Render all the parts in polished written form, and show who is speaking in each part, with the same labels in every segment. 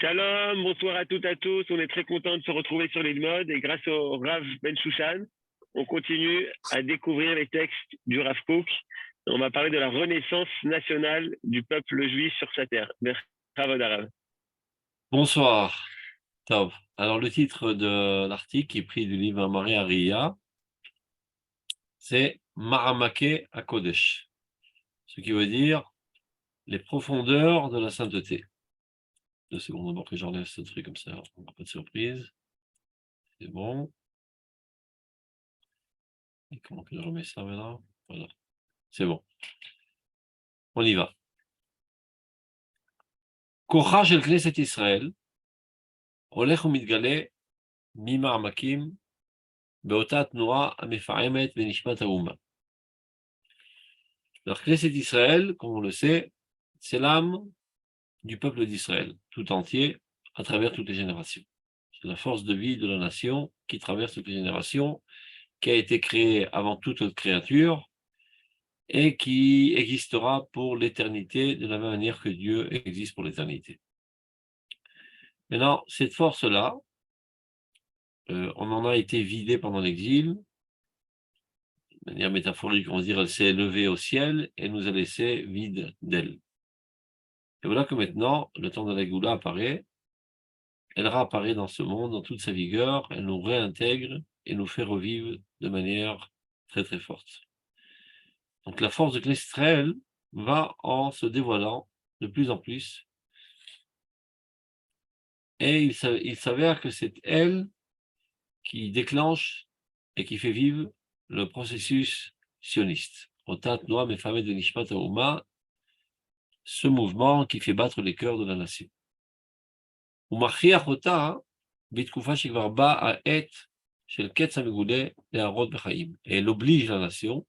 Speaker 1: Shalom, bonsoir à toutes et à tous. On est très content de se retrouver sur les modes et grâce au Rav Ben Shushan, on continue à découvrir les textes du Rav Kook. On va parler de la renaissance nationale du peuple juif sur sa terre. Merci, Rav.
Speaker 2: Bonsoir, Tov. Alors, le titre de l'article qui est pris du livre Maria Ria, c'est Maramake à Kodesh, ce qui veut dire les profondeurs de la sainteté. 2 secondes d'abord que j'enlève ce truc comme ça, on n'a pas de surprise. C'est bon. Et comment que je remets ça maintenant? Voilà, c'est bon. On y va. Kocha shel Knesset Israël, הולך ומתגלה ממעמקים באותה תנועה המפעמת בנשמת האומה. Alors, Knesset Israël, comme on le sait, c'est l'âme du peuple d'Israël, tout entier, à travers toutes les générations. C'est la force de vie de la nation qui traverse toutes les générations, qui a été créée avant toute autre créature et qui existera pour l'éternité de la même manière que Dieu existe pour l'éternité. Maintenant, cette force-là, on en a été vidé pendant l'exil. De manière métaphorique, on va dire, elle s'est élevée au ciel et nous a laissé vide d'elle. Et voilà que maintenant, le temps de la Géoula apparaît. Elle réapparaît dans ce monde dans toute sa vigueur, elle nous réintègre et nous fait revivre de manière très très forte. Donc la force de Knesset Israël va en se dévoilant de plus en plus, et il s'avère que c'est elle qui déclenche et qui fait vivre le processus sioniste. Otat Noam Mefamed Nishmat Haouma, ce mouvement qui fait battre les cœurs de la nation. ומכריח אותה בתקופה שכבר באה העת של קץ המגולה להראות בחיים. Et elle oblige la nation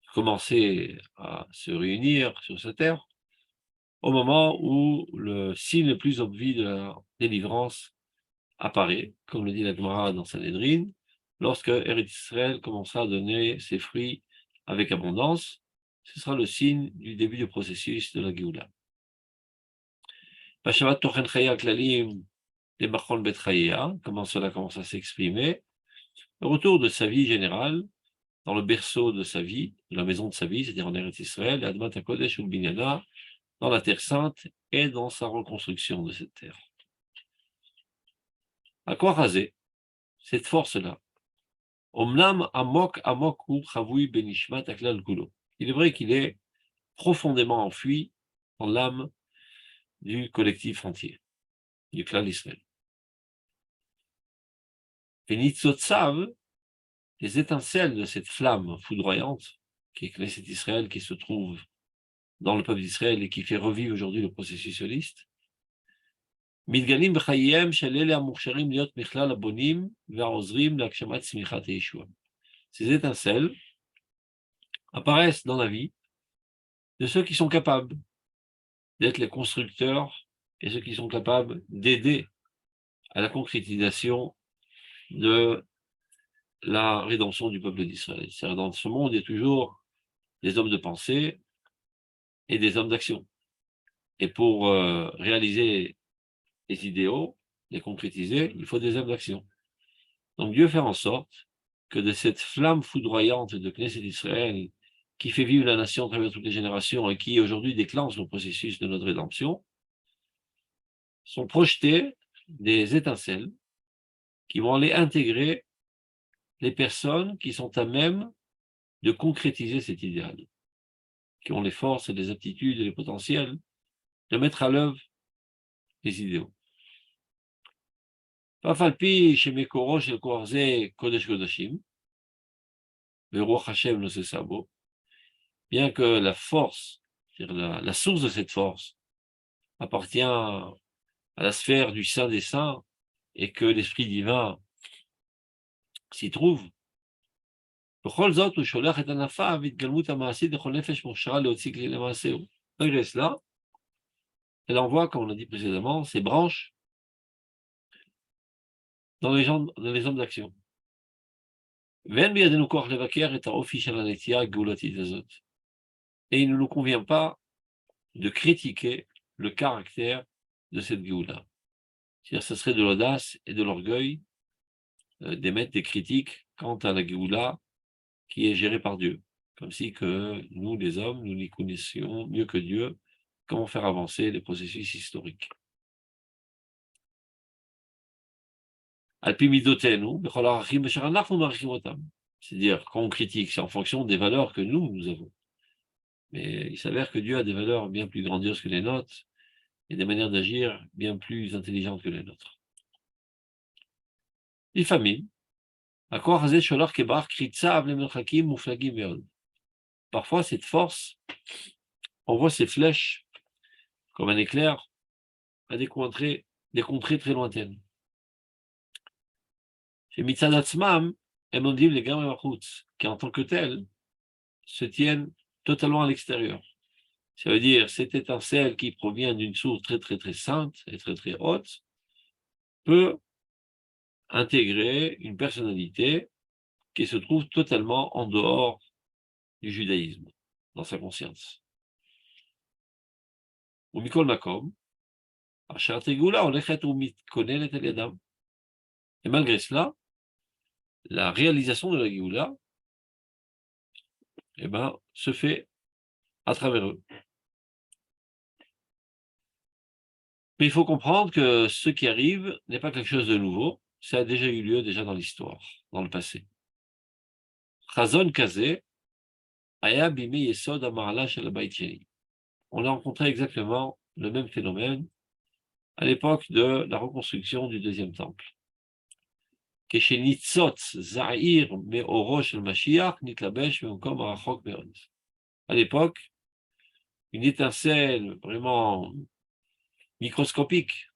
Speaker 2: à commencer à se réunir sur cette terre au moment où le signe le plus obvieux de la délivrance apparaît, comme le dit la Gemara dans Sanhedrin, lorsque Eretz Israël commencera à donner ses fruits avec abondance, ce sera le signe du début du processus de la Géoula. Bashavat Tochen Chaya Klalim les Machon Bet Chaya, comment cela commence à s'exprimer, le retour de sa vie générale, dans le berceau de sa vie, de la maison de sa vie, c'est-à-dire en Eretz Israël, Admat HaKodesh ou Binyana, dans la terre sainte et dans sa reconstruction de cette terre. À quoi raser cette force-là? Omnam Amok Amok Hu Chavui Benishmat Aklal Kulo. Il est vrai qu'il est profondément enfui dans l'âme du collectif entier, du clan Israël. Venitzotsav, les étincelles de cette flamme foudroyante, qui est Knesset Israël, qui se trouve dans le peuple d'Israël et qui fait revivre aujourd'hui le processus sioniste, מתגלים בחייהם של אלה המוכשרים להיות מכלל הבונים והעוזרים להגשמת צמיחת הישוע. Ces étincelles apparaissent dans la vie de ceux qui sont capables d'être les constructeurs et ceux qui sont capables d'aider à la concrétisation de la rédemption du peuple d'Israël. C'est-à-dire, dans ce monde, il y a toujours des hommes de pensée et des hommes d'action. Et pour réaliser les idéaux, les concrétiser, il faut des hommes d'action. Donc Dieu fait en sorte que de cette flamme foudroyante de Knesset Israël qui fait vivre la nation à travers toutes les générations et qui aujourd'hui déclenche le processus de notre rédemption, sont projetées des étincelles qui vont aller intégrer les personnes qui sont à même de concrétiser cet idéal, qui ont les forces et les aptitudes et les potentiels de mettre à l'œuvre les idéaux. אף על פי שמקורו של כוח זה קודש קודשים, ורוח השם נוססה בו, bien que la force, c'est-à-dire la source de cette force, appartient à la sphère du Saint des Saints et que l'Esprit divin s'y trouve, בכל זאת הוא שולח את ענפיו והתגלמות המעשית לכל נפש מוכשרה להוציא כלי למעשהו. Malgré cela, elle envoie, comme on a dit précédemment, ses branches dans les hommes d'action. ואין בידינו כוח לבקר את האופי של הנטייה הגאולתית הזאת. Et il ne nous convient pas de critiquer le caractère de cette Géoula. C'est-à-dire, ce serait de l'audace et de l'orgueil d'émettre des critiques quant à la Géoula qui est gérée par Dieu. Comme si que nous, les hommes, nous n'y connaissions mieux que Dieu comment faire avancer les processus historiques. C'est-à-dire, quand on critique, c'est en fonction des valeurs que nous avons. Mais il s'avère que Dieu a des valeurs bien plus grandioses que les nôtres et des manières d'agir bien plus intelligentes que les nôtres. Parfois, cette force envoie ses flèches comme un éclair à des contrées très lointaines. Chez Mitzadatzmam, elles m'ont dit les gamins qui en tant que telles se tiennent totalement à l'extérieur. Ça veut dire cette étincelle qui provient d'une source très sainte et très haute peut intégrer une personnalité qui se trouve totalement en dehors du judaïsme, dans sa conscience. Ou Mikol Makom, et malgré cela, la réalisation de la Géoula se fait à travers eux. Mais il faut comprendre que ce qui arrive n'est pas quelque chose de nouveau, ça a déjà eu lieu dans l'histoire, dans le passé. Chazon Kazé, Aya Bime Yesod Amarala Shel Bait Sheni. On a rencontré exactement le même phénomène à l'époque de la reconstruction du deuxième temple. À l'époque, une étincelle vraiment microscopique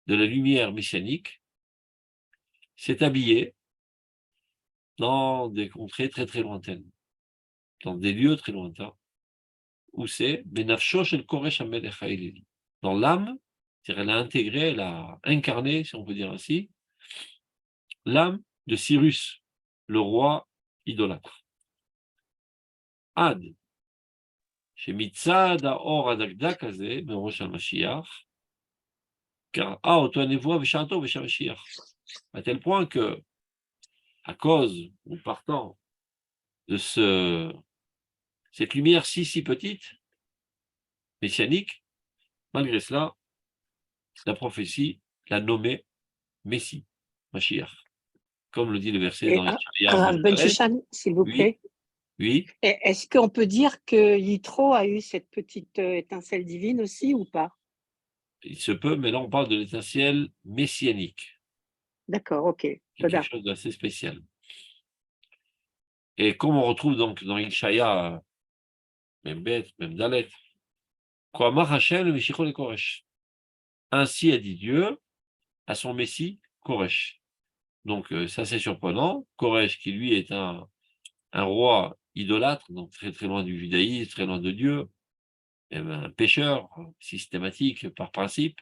Speaker 2: de la lumière messianique s'est habillée dans des contrées très lointaines, dans des lieux très lointains, où c'est Benafsho Shel Koresh HaMelech HaElili. Dans l'âme, c'est-à-dire elle a intégré, elle a incarné, si on peut dire ainsi, l'âme de Cyrus, le roi idolâtre. Ad, chez Mitzad Haor Adakdak Azeh, Merosh HaMashiach, car Otoanevoa Veshato Veshamashiach, à tel point que, à cause ou partant de cette lumière si petite, messianique, malgré cela, la prophétie l'a nommé Messie, Mashiach, comme le dit le verset dans
Speaker 3: Rav Ben Shushan, s'il vous plaît.
Speaker 2: Oui.
Speaker 3: Est-ce qu'on peut dire que Yitro a eu cette petite étincelle divine aussi ou pas?
Speaker 2: Il se peut, mais là on parle de l'étincelle messianique.
Speaker 3: D'accord, ok.
Speaker 2: C'est quelque chose d'assez spécial. Et comme on retrouve donc dans Ishaya, même Beth, même Dalet, ainsi a dit Dieu à son Messie Koresh. Donc ça c'est surprenant. Koresh qui lui est un roi idolâtre, donc très loin du judaïsme, très loin de Dieu, et un pécheur systématique par principe.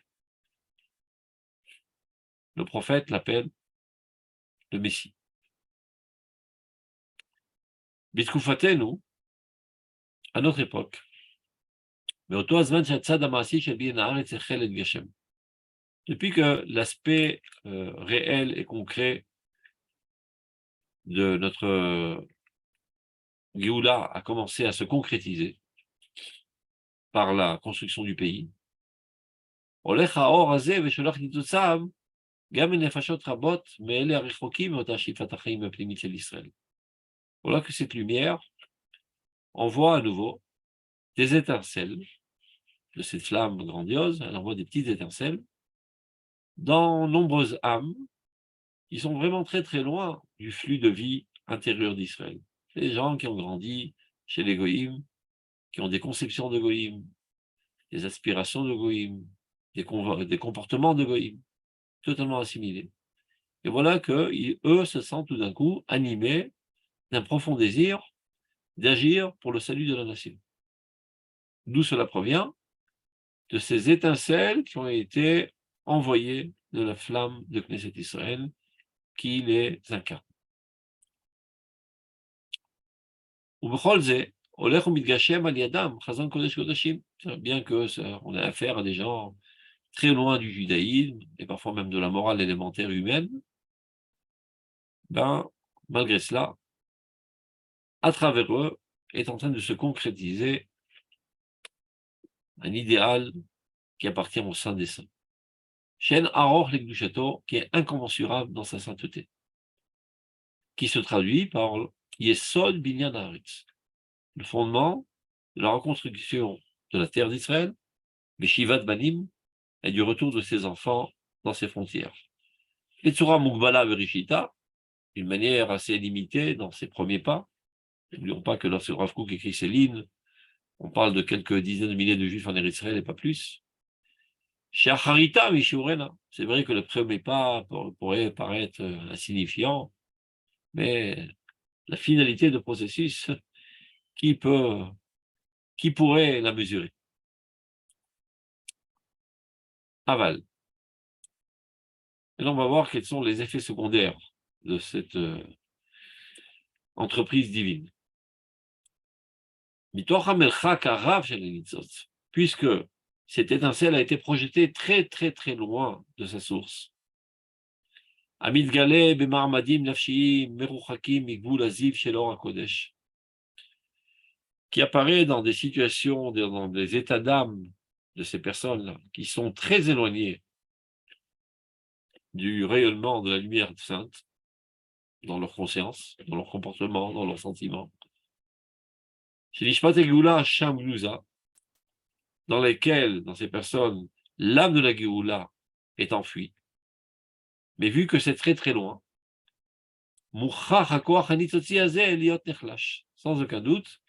Speaker 2: Le prophète l'appelle le Messie. Bitkoufatenu, à notre époque, depuis que l'aspect réel et concret de notre Géoula a commencé à se concrétiser par la construction du pays, voilà que cette lumière envoie à nouveau des étincelles de cette flamme grandiose, elle envoie des petites étincelles dans nombreuses âmes qui sont vraiment très loin du flux de vie intérieur d'Israël. C'est des gens qui ont grandi chez les Goïm, qui ont des conceptions de Goïm, des aspirations de Goïm, des comportements de Goïm, totalement assimilés. Et voilà qu'eux se sentent tout d'un coup animés d'un profond désir d'agir pour le salut de la nation. D'où cela provient? De ces étincelles qui ont été envoyées de la flamme de Knesset Israël qui les incarne. Olech Umidgashem Al Yadam, Chazan Kodesh Kodashim. Bien que on ait affaire à des gens très loin du judaïsme, et parfois même de la morale élémentaire humaine, ben, malgré cela, à travers eux, est en train de se concrétiser un idéal qui appartient au Saint des Saints. Shen Aroch Lekdushato, qui est incommensurable dans sa sainteté, qui se traduit par Yesod Binyan Haaretz, le fondement de la reconstruction de la terre d'Israël, Beshivat Banim, et du retour de ses enfants dans ses frontières. Etsura Mugbala Verishita, d'une manière assez limitée dans ses premiers pas. N'oublions pas que lorsque Rav Kook écrit ces lignes, on parle de quelques dizaines de milliers de juifs en Israël et pas plus. Chez Acharita, c'est vrai que le premier pas pourrait paraître insignifiant, mais la finalité de processus, qui pourrait la mesurer? Aval. Et là, on va voir quels sont les effets secondaires de cette entreprise divine. Puisque cette étincelle a été projetée très très très loin de sa source. Qui apparaît dans des situations, dans des états d'âme de ces personnes-là, qui sont très éloignées du rayonnement de la lumière sainte, dans leur conscience, dans leur comportement, dans leurs sentiments. Dans lesquelles, dans ces personnes, l'âme de la Géoula est enfuie. Mais vu que c'est très très loin, sans aucun doute,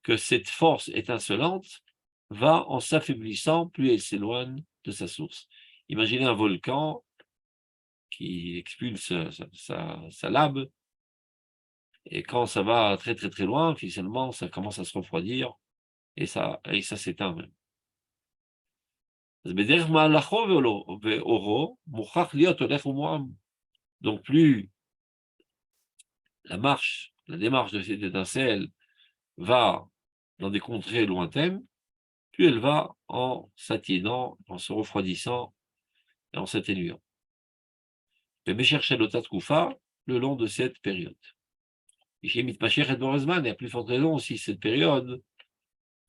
Speaker 2: que cette force étincelante va en s'affaiblissant, plus elle s'éloigne de sa source. Imaginez un volcan qui expulse sa lave, et quand ça va très très très loin, finalement, ça commence à se refroidir, et ça s'éteint même. Donc plus la démarche de cette étincelle va dans des contrées lointaines, plus elle va en s'atténuant, en se refroidissant et en s'atténuant. Mais Mesher Koufa, le long de cette période. Et à plus forte raison aussi, cette période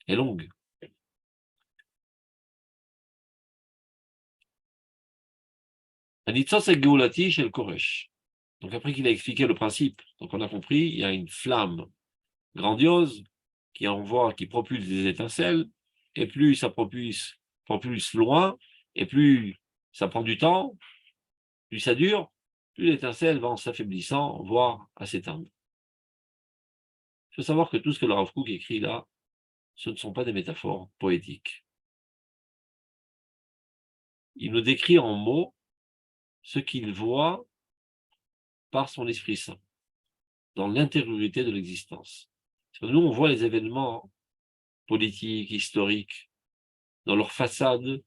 Speaker 2: est longue. Donc après qu'il a expliqué le principe, donc on a compris, il y a une flamme grandiose qui propulse des étincelles, et plus ça propulse loin, et plus ça prend du temps, plus ça dure, plus l'étincelle va en s'affaiblissant, voire à s'éteindre. Il faut savoir que tout ce que le Rav Kook écrit là, ce ne sont pas des métaphores poétiques. Il nous décrit en mots ce qu'il voit par son Esprit Saint, dans l'intériorité de l'existence. Nous, on voit les événements politiques, historiques, dans leur façade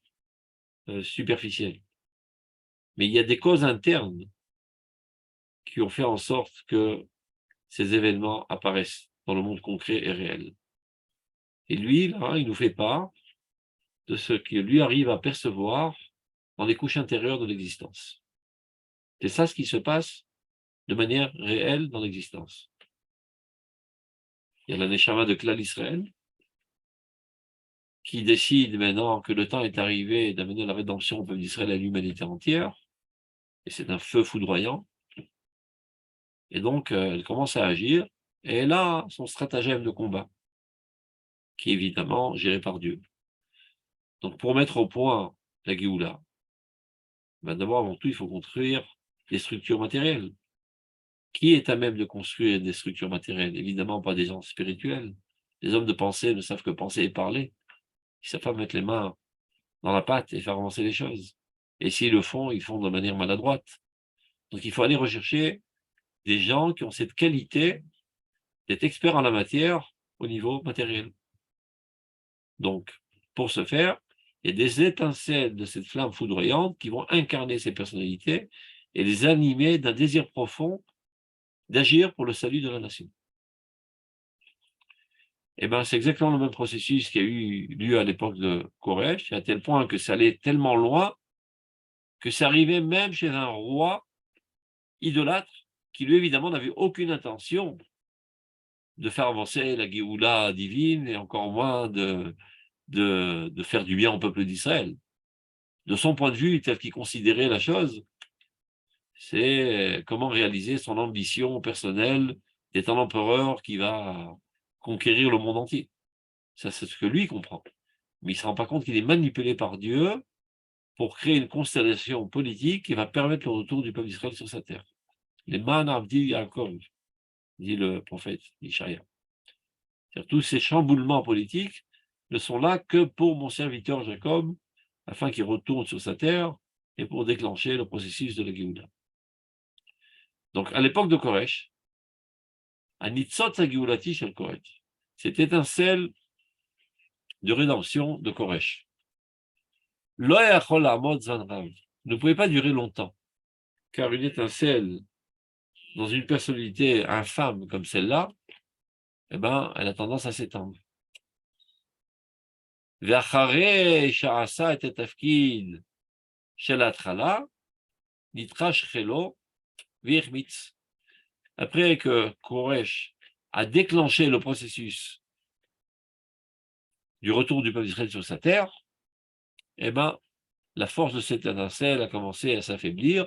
Speaker 2: superficielle. Mais il y a des causes internes qui ont fait en sorte que ces événements apparaissent dans le monde concret et réel. Et lui, là, il nous fait part de ce que lui arrive à percevoir dans les couches intérieures de l'existence. C'est ça ce qui se passe de manière réelle dans l'existence. Il y a la Neshama de Klal Israël qui décide maintenant que le temps est arrivé d'amener la rédemption au peuple d'Israël à l'humanité entière, et c'est un feu foudroyant. Et donc, elle commence à agir, et elle a son stratagème de combat, qui est évidemment géré par Dieu. Donc, pour mettre au point la Géoula, ben d'abord, avant tout, il faut construire des structures matérielles. Qui est à même de construire des structures matérielles? Évidemment, pas des gens spirituels. Les hommes de pensée ne savent que penser et parler. Ils ne savent pas mettre les mains dans la pâte et faire avancer les choses. Et s'ils le font, ils font de manière maladroite. Donc, il faut aller rechercher des gens qui ont cette qualité d'être experts en la matière au niveau matériel. Donc, pour ce faire, il y a des étincelles de cette flamme foudroyante qui vont incarner ces personnalités et les animer d'un désir profond d'agir pour le salut de la nation. Eh bien, c'est exactement le même processus qui a eu lieu à l'époque de Koresh, à tel point que ça allait tellement loin que ça arrivait même chez un roi idolâtre qui, lui, évidemment, n'avait aucune intention de faire avancer la Géoula divine et encore moins de faire du bien au peuple d'Israël. De son point de vue, tel qu'il considérait la chose, c'est comment réaliser son ambition personnelle d'être un empereur qui va conquérir le monde entier. Ça, c'est ce que lui comprend. Mais il ne se rend pas compte qu'il est manipulé par Dieu pour créer une constellation politique qui va permettre le retour du peuple d'Israël sur sa terre. Les man Abdi Yaakov, dit le prophète Ishaïa. Tous ces chamboulements politiques ne sont là que pour mon serviteur Jacob, afin qu'il retourne sur sa terre et pour déclencher le processus de la Géoula. Donc, à l'époque de Koresh, à Nitzot Géoulati shel Koresh, cette étincelle de rédemption de Koresh, ne pouvait pas durer longtemps, car une étincelle dans une personnalité infâme comme celle-là, eh ben, elle a tendance à s'étendre. Après que Koresh a déclenché le processus du retour du peuple d'Israël sur sa terre, eh ben, la force de cette étincelle a commencé à s'affaiblir,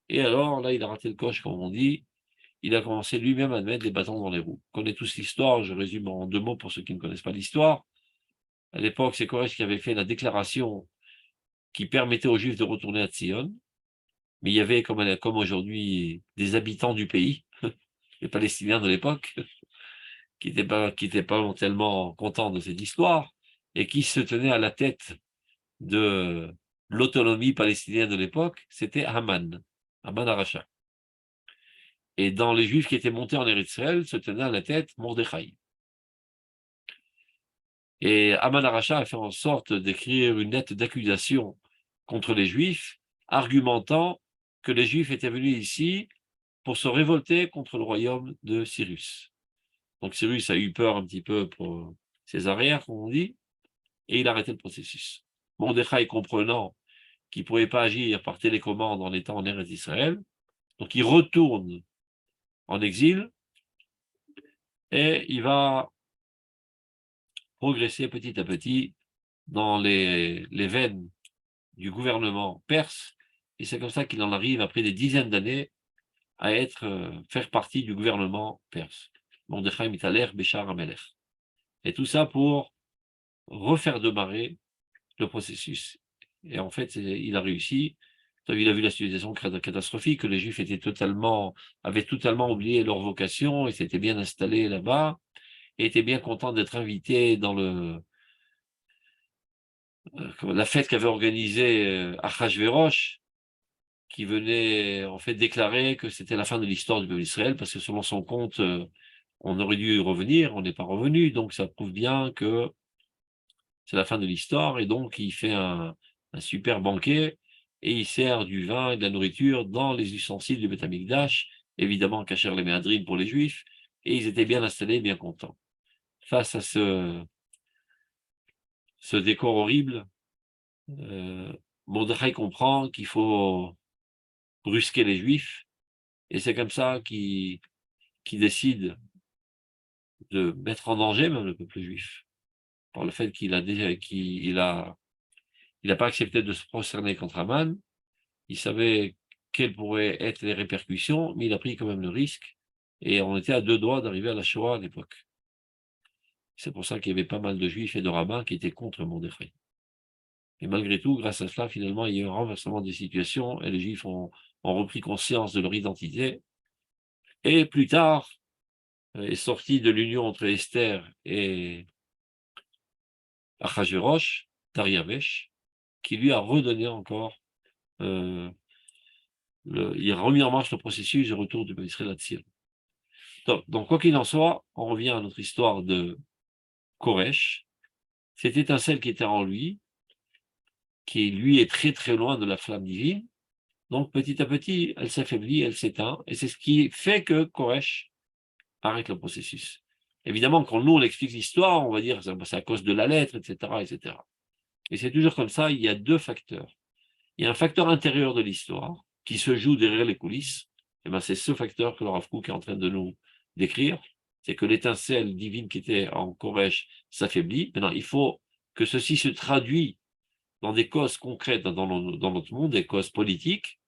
Speaker 2: et alors là, il a raté le coche, comme on dit, il a commencé lui-même à mettre des bâtons dans les roues. On connaît tous l'histoire, je résume en 2 mots pour ceux qui ne connaissent pas l'histoire. À l'époque, c'est Koresh qui avait fait la déclaration qui permettait aux Juifs de retourner à Tzion, mais il y avait, comme aujourd'hui, des habitants du pays, les Palestiniens de l'époque, qui n'étaient pas tellement contents de cette histoire, et qui se tenaient à la tête de l'autonomie palestinienne de l'époque, c'était Haman Aracha. Et dans les Juifs qui étaient montés en Eretz Israël, se tenait à la tête Mordechai. Et Haman Aracha a fait en sorte d'écrire une lettre d'accusation contre les Juifs, argumentant que les Juifs étaient venus ici pour se révolter contre le royaume de Cyrus. Donc Cyrus a eu peur un petit peu pour ses arrières, comme on dit, et il a arrêté le processus. Mordechai, comprenant qu'il ne pouvait pas agir par télécommande en étant en Eretz Israël, donc il retourne en exil et il va progresser petit à petit dans les veines du gouvernement perse, et c'est comme ça qu'il en arrive, après des dizaines d'années, à faire partie du gouvernement perse. Mordechai Mitaler Béchar Amelech. Et tout ça pour refaire démarrer le processus. Et en fait, il a réussi. Il a vu la situation catastrophique, que les Juifs avaient totalement oublié leur vocation, et s'étaient bien installés là-bas, et étaient bien contents d'être invités dans la fête qu'avait organisée Achashverosh, qui venait en fait déclarer que c'était la fin de l'histoire du peuple d'Israël, parce que selon son compte, on aurait dû revenir, on n'est pas revenu, donc ça prouve bien que c'est la fin de l'histoire, et donc il fait un super banquet, et il sert du vin et de la nourriture dans les ustensiles du Beth Amikdash, évidemment Kacher les Méadrines pour les Juifs, et ils étaient bien installés, bien contents. Face à ce décor horrible, Mordechai comprend qu'il faut brusquer les Juifs, et c'est comme ça qu'il décide de mettre en danger même le peuple juif, par le fait qu'il n'a pas accepté de se prosterner contre Aman. Il savait quelles pourraient être les répercussions, mais il a pris quand même le risque, et on était à 2 doigts d'arriver à la Shoah à l'époque. C'est pour ça qu'il y avait pas mal de Juifs et de rabbins qui étaient contre Mordechai. Et malgré tout, grâce à cela, finalement, il y a eu un renversement des situations, et les Juifs ont repris conscience de leur identité. Et plus tard, est sorti de l'union entre Esther et Achashverosh, Dariavesh, qui lui a redonné encore, il a remis en marche le processus de retour du peuple d'Israël à Tzion. Donc, quoi qu'il en soit, on revient à notre histoire de Koresh, cette étincelle qui était en lui, qui lui est très très loin de la flamme divine. Donc petit à petit, elle s'affaiblit, elle s'éteint, et c'est ce qui fait que Koresh arrête le processus. Évidemment, quand nous, on explique l'histoire, on va dire c'est à cause de la lettre, etc., etc. Et c'est toujours comme ça, il y a deux facteurs. Il y a un facteur intérieur de l'histoire qui se joue derrière les coulisses. Et ben, c'est ce facteur que le Rav Kook est en train de nous décrire. C'est que l'étincelle divine qui était en Koresh s'affaiblit. Maintenant, il faut que ceci se traduise dans des causes concrètes dans notre monde, des causes politiques.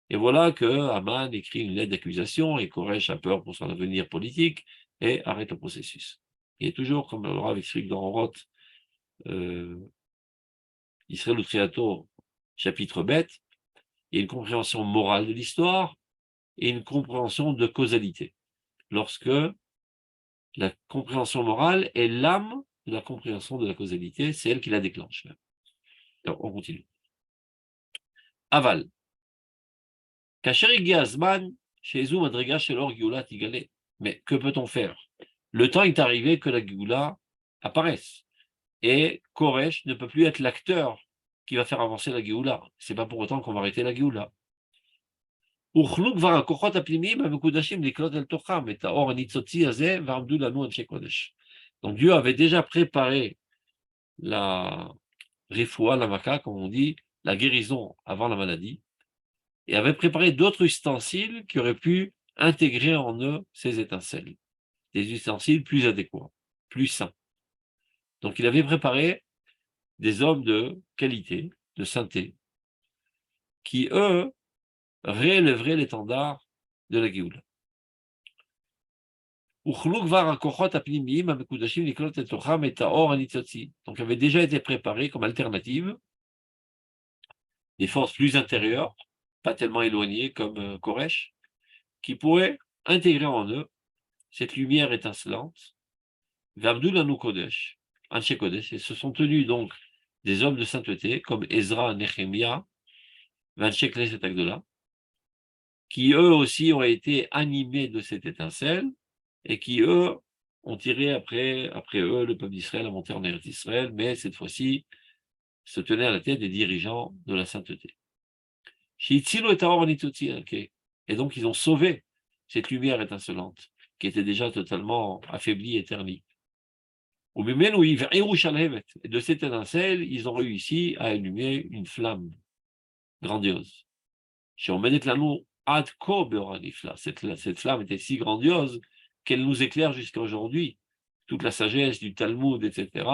Speaker 2: Et voilà que Haman écrit une lettre d'accusation et Koresh a peur pour son avenir politique et arrête le processus. Il est toujours, comme le Rav explique dans Roth, Israël ou Triato, chapitre bête, il y a une compréhension morale de l'histoire et une compréhension de causalité. Lorsque la compréhension morale est l'âme de la compréhension de la causalité, c'est elle qui la déclenche. Alors, on continue. Aval. Mais que peut-on faire? Le temps est arrivé que la Géoula apparaisse. Et Koresh ne peut plus être l'acteur qui va faire avancer la Géoula. Ce n'est pas pour autant qu'on va arrêter la Géoula. Donc Dieu avait déjà préparé la refoua, la maka, comme on dit, la guérison avant la maladie, et avait préparé d'autres ustensiles qui auraient pu intégrer en eux ces étincelles, des ustensiles plus adéquats, plus sains. Donc il avait préparé des hommes de qualité, de sainteté, qui, eux, réélèveraient l'étendard de la Géoula. Donc avait déjà été préparé comme alternative des forces plus intérieures, pas tellement éloignées comme Koresh, qui pourraient intégrer en eux cette lumière étincelante, V'Abdul Kodesh, Anshe Kodesh, et se sont tenus donc des hommes de sainteté comme Ezra, Nehemia, Anshe Knesset Agdola, qui eux aussi ont été animés de cette étincelle et qui eux ont tiré après eux le peuple d'Israël à monter en Eretz Israël, mais cette fois-ci se tenaient à la tête des dirigeants de la sainteté. Et donc ils ont sauvé cette lumière étincelante qui était déjà totalement affaiblie et ternie. Et de cette étincelle, ils ont réussi à allumer une flamme grandiose. Cette flamme était si grandiose qu'elle nous éclaire jusqu'à aujourd'hui. Toute la sagesse du Talmud, etc.,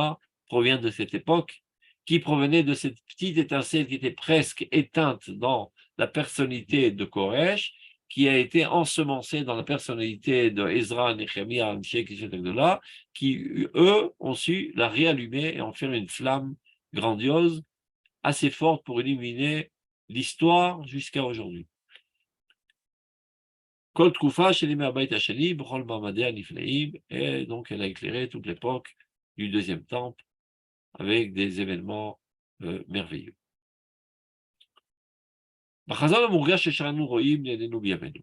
Speaker 2: provient de cette époque, qui provenait de cette petite étincelle qui était presque éteinte dans la personnalité de Koresh, qui a été ensemencée dans la personnalité de Ezra, Nehemia, Anshek, etc., qui, eux, ont su la réallumer et en faire une flamme grandiose, assez forte pour illuminer l'histoire jusqu'à aujourd'hui. Et donc elle a éclairé toute l'époque du deuxième temple avec des événements merveilleux.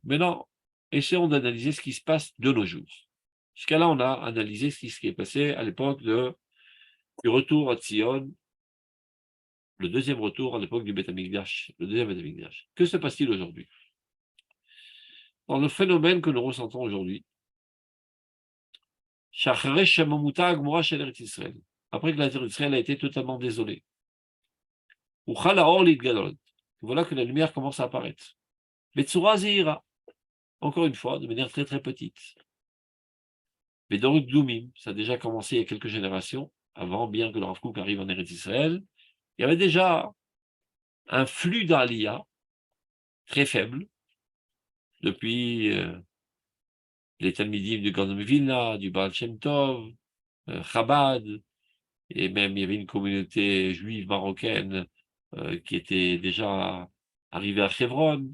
Speaker 2: Maintenant, essayons d'analyser ce qui se passe de nos jours. Jusqu'à là, on a analysé ce qui est passé à l'époque du retour à Tzion, le deuxième retour à l'époque du Beth Amikdash, le deuxième Beth Amikdash. Que se passe-t-il aujourd'hui? Dans le phénomène que nous ressentons aujourd'hui, après que la terre d'Israël a été totalement désolée, voilà que la lumière commence à apparaître. Betsura Zehira, encore une fois, de manière très très petite. Mais dans le Doumim, ça a déjà commencé il y a quelques générations, avant bien que le Rav Kook arrive en Eretz Israël, il y avait déjà un flux d'Aliyah très faible, depuis les Talmidim du Gaon de Vilna, du Baal Shem Tov, Chabad, et même il y avait une communauté juive marocaine qui était déjà arrivée à Hebron.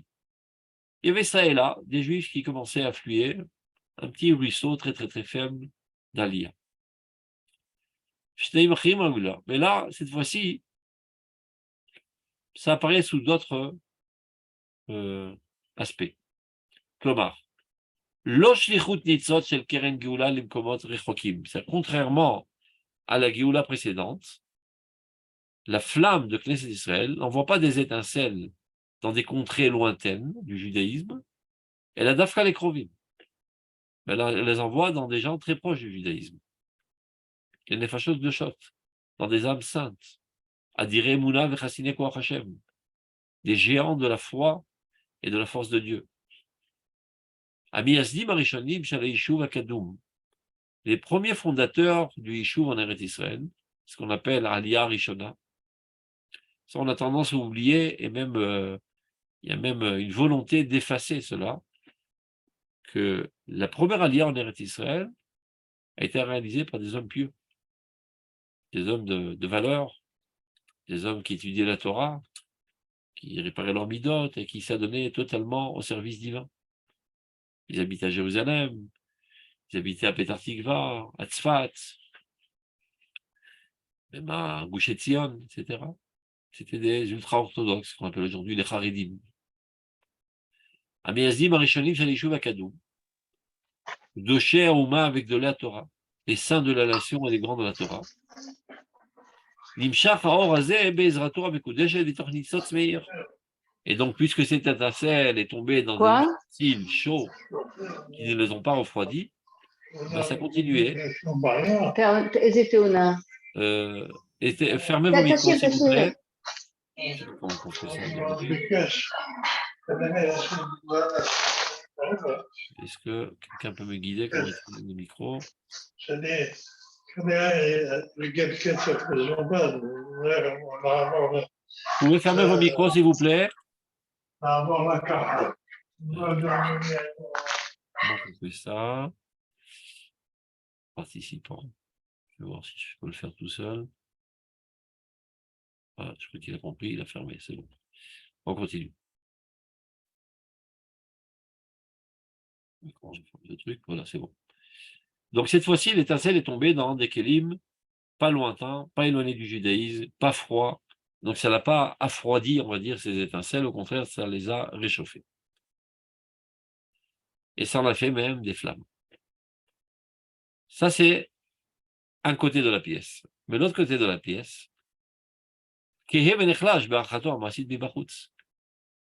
Speaker 2: Il y avait ça et là, des juifs qui commençaient à affluer, un petit ruisseau très très très faible d'Aliyah. Mais là, cette fois-ci, ça apparaît sous d'autres aspects. Klomar, contrairement à la Géoula précédente, la flamme de Knesset d'Israël n'envoie pas des étincelles dans des contrées lointaines du judaïsme, elle a d'Afka les Krovim. elle les envoie dans des gens très proches du judaïsme. Il y a des fachos de Shot, dans des âmes saintes. Adiré Mouna Vechasine Koach Hashem, des géants de la foi et de la force de Dieu. Amiyazdim Arishonim Shalei Yishuv Akadoum, les premiers fondateurs du Yishuv en Eretz Israël, ce qu'on appelle Aliyah Rishona. Ça, on a tendance à oublier, et même, il y a même une volonté d'effacer cela, que la première Aliyah en Eretz Israël a été réalisée par des hommes pieux, des hommes de valeur, des hommes qui étudiaient la Torah, qui réparaient leurs midotes et qui s'adonnaient totalement au service divin. Ils habitaient à Jérusalem, ils habitaient à Petar Tikva, à Tzfat, même à Gush Etzion, etc. C'était des ultra-orthodoxes, qu'on appelle aujourd'hui les Haredim. Amiyazim Arishonim Shalishub Akadoum, de chair Ouma avec de la Torah, les saints de la nation et les grands de la Torah. Nimshach Haor Hazeh Be'ezrato Amekudeshet V'toch Nitzotz Meir. Et donc, puisque cette étincelle est tombée dans des cils chauds qui ne les ont pas refroidis, ben ça continuait. Fermez vos micros, s'il vous plaît. Je sais pas comment on fait ça. Est-ce que quelqu'un peut me guider comment utiliser le micro? Vous pouvez fermer vos micros, s'il vous plaît? Comment on fait ça? Participant. Je vais voir si je peux le faire tout seul. Ah, je crois qu'il a compris, il a fermé, c'est bon. On continue. Comment je ferme le truc? Voilà, c'est bon. Donc cette fois-ci, l'étincelle est tombée dans des kélim pas lointains, pas éloignés du judaïsme, pas froid. Donc ça n'a pas affroidi, on va dire, ces étincelles. Au contraire, ça les a réchauffées. Et ça en a fait même des flammes. Ça, c'est un côté de la pièce. Mais l'autre côté de la pièce,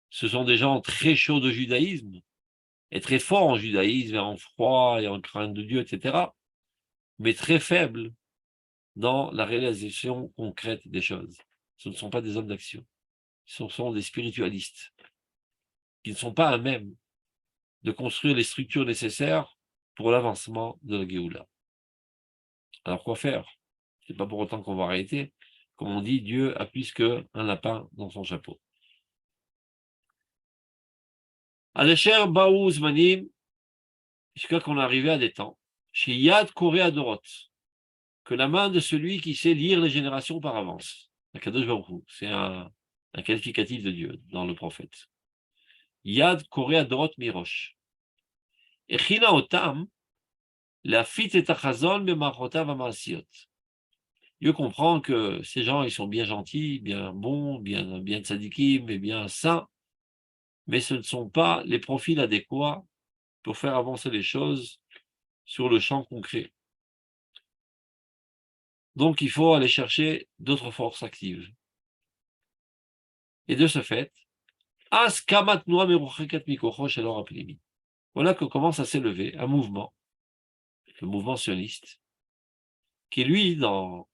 Speaker 2: ce sont des gens très chauds de judaïsme, et très forts en judaïsme, et en froid, et en crainte de Dieu, etc., mais très faibles dans la réalisation concrète des choses. Ce ne sont pas des hommes d'action. Ce sont des spiritualistes qui ne sont pas à même de construire les structures nécessaires pour l'avancement de la Géoula. Alors quoi faire? C'est pas pour autant qu'on va arrêter. Comme on dit, Dieu a plus qu'un lapin dans son chapeau. Adesher Baouz Manim, jusqu'à qu'on est arrivé à des temps, chez Yad Koré Adorot, que la main de celui qui sait lire les générations par avance. Akadosh Baruch Hu, c'est un qualificatif de Dieu dans le prophète. Yad Koré Adorot Mirosh. Echina Otam, la fit et achazon bemachotav amasiot. Dieu comprend que ces gens, ils sont bien gentils, bien bons, bien tzadikim, et bien saints, mais ce ne sont pas les profils adéquats pour faire avancer les choses sur le champ concret. Donc, il faut aller chercher d'autres forces actives. Et de ce fait, voilà que commence à s'élever un mouvement, le mouvement sioniste, qui lui, dans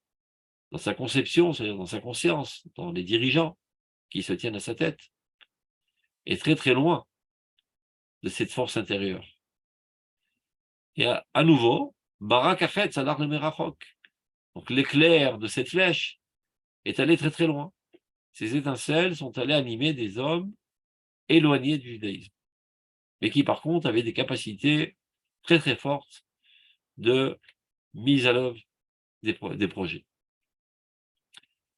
Speaker 2: sa conception, c'est-à-dire dans sa conscience, dans les dirigeants qui se tiennent à sa tête, est très très loin de cette force intérieure. Et à nouveau, Barak Afet Salar le Merachok. Donc l'éclair de cette flèche est allé très très loin. Ces étincelles sont allées animer des hommes éloignés du judaïsme, mais qui par contre avaient des capacités très très fortes de mise à l'œuvre des projets.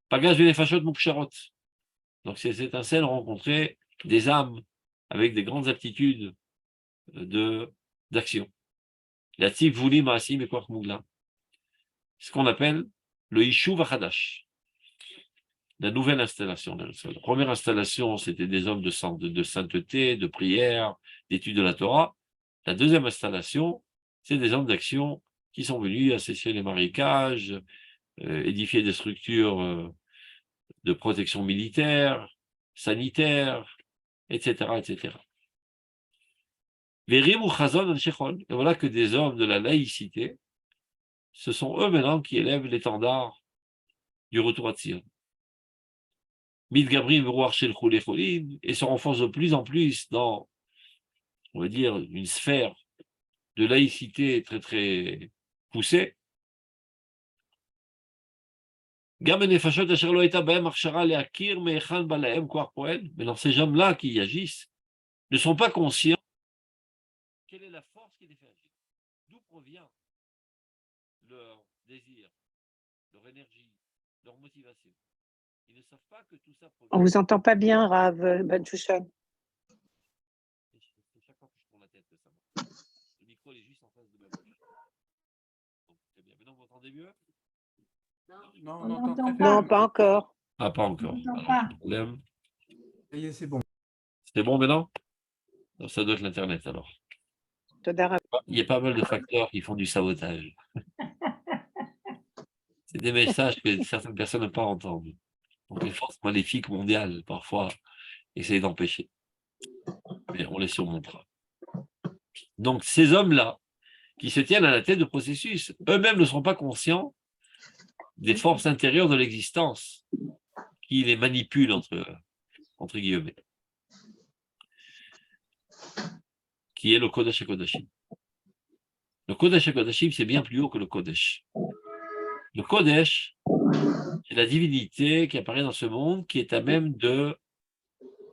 Speaker 2: Pagash Venefashot Muksharot. Donc ces étincelles ont rencontré des âmes avec des grandes aptitudes d'action. La Tiv Voulim Maasim et Kwach Mougla. Ce qu'on appelle le Yishuv Hadash, la nouvelle installation. La première installation, c'était des hommes de sainteté, de prière, d'étude de la Torah. La deuxième installation, c'est des hommes d'action qui sont venus assécher les marécages, édifier des structures de protection militaire, sanitaire, etc., etc. Verim ou Chazon al-Shechol. Et voilà que des hommes de la laïcité, ce sont eux maintenant qui élèvent l'étendard du retour à Sion. Midgabrim Verouar Shel Chulei Cholim, et se renforcent de plus en plus dans, on va dire, une sphère de laïcité très très poussée. Mais dans ces hommes-là qui agissent, ne sont pas conscients quelle est la force qui les fait agir, d'où provient leur désir, leur énergie, leur motivation. Ils ne savent pas que tout ça
Speaker 3: On
Speaker 2: provient.
Speaker 3: vous entend pas bien, Rav Ben-Shushan.
Speaker 2: C'est chaque fois que je tourne la tête que ça marche. Le micro est juste en face de ma bouche. Donc, c'est bien. Maintenant, vous m'entendez mieux?
Speaker 4: Non, on n'entend très
Speaker 3: Non,
Speaker 4: faible.
Speaker 3: pas encore.
Speaker 2: Ah, pas encore.
Speaker 4: On n'entend
Speaker 2: Alors,
Speaker 4: pas.
Speaker 2: problème.
Speaker 4: Ça y est, c'est bon.
Speaker 2: C'est bon maintenant? Alors, ça doit être l'Internet alors.
Speaker 3: Toda Rav.
Speaker 2: Il y a pas mal de facteurs qui font du sabotage. C'est des messages que certaines personnes n'ont pas entendus. Donc les forces maléfiques mondiales, parfois, essayent d'empêcher. Mais on les surmontera. Donc ces hommes-là, qui se tiennent à la tête de processus, eux-mêmes ne sont pas conscients des forces intérieures de l'existence qui les manipulent, entre guillemets, qui est le Kodesh HaKodashim. Le Kodesh HaKodashim, c'est bien plus haut que le Kodesh. Le Kodesh, c'est la divinité qui apparaît dans ce monde, qui est à même de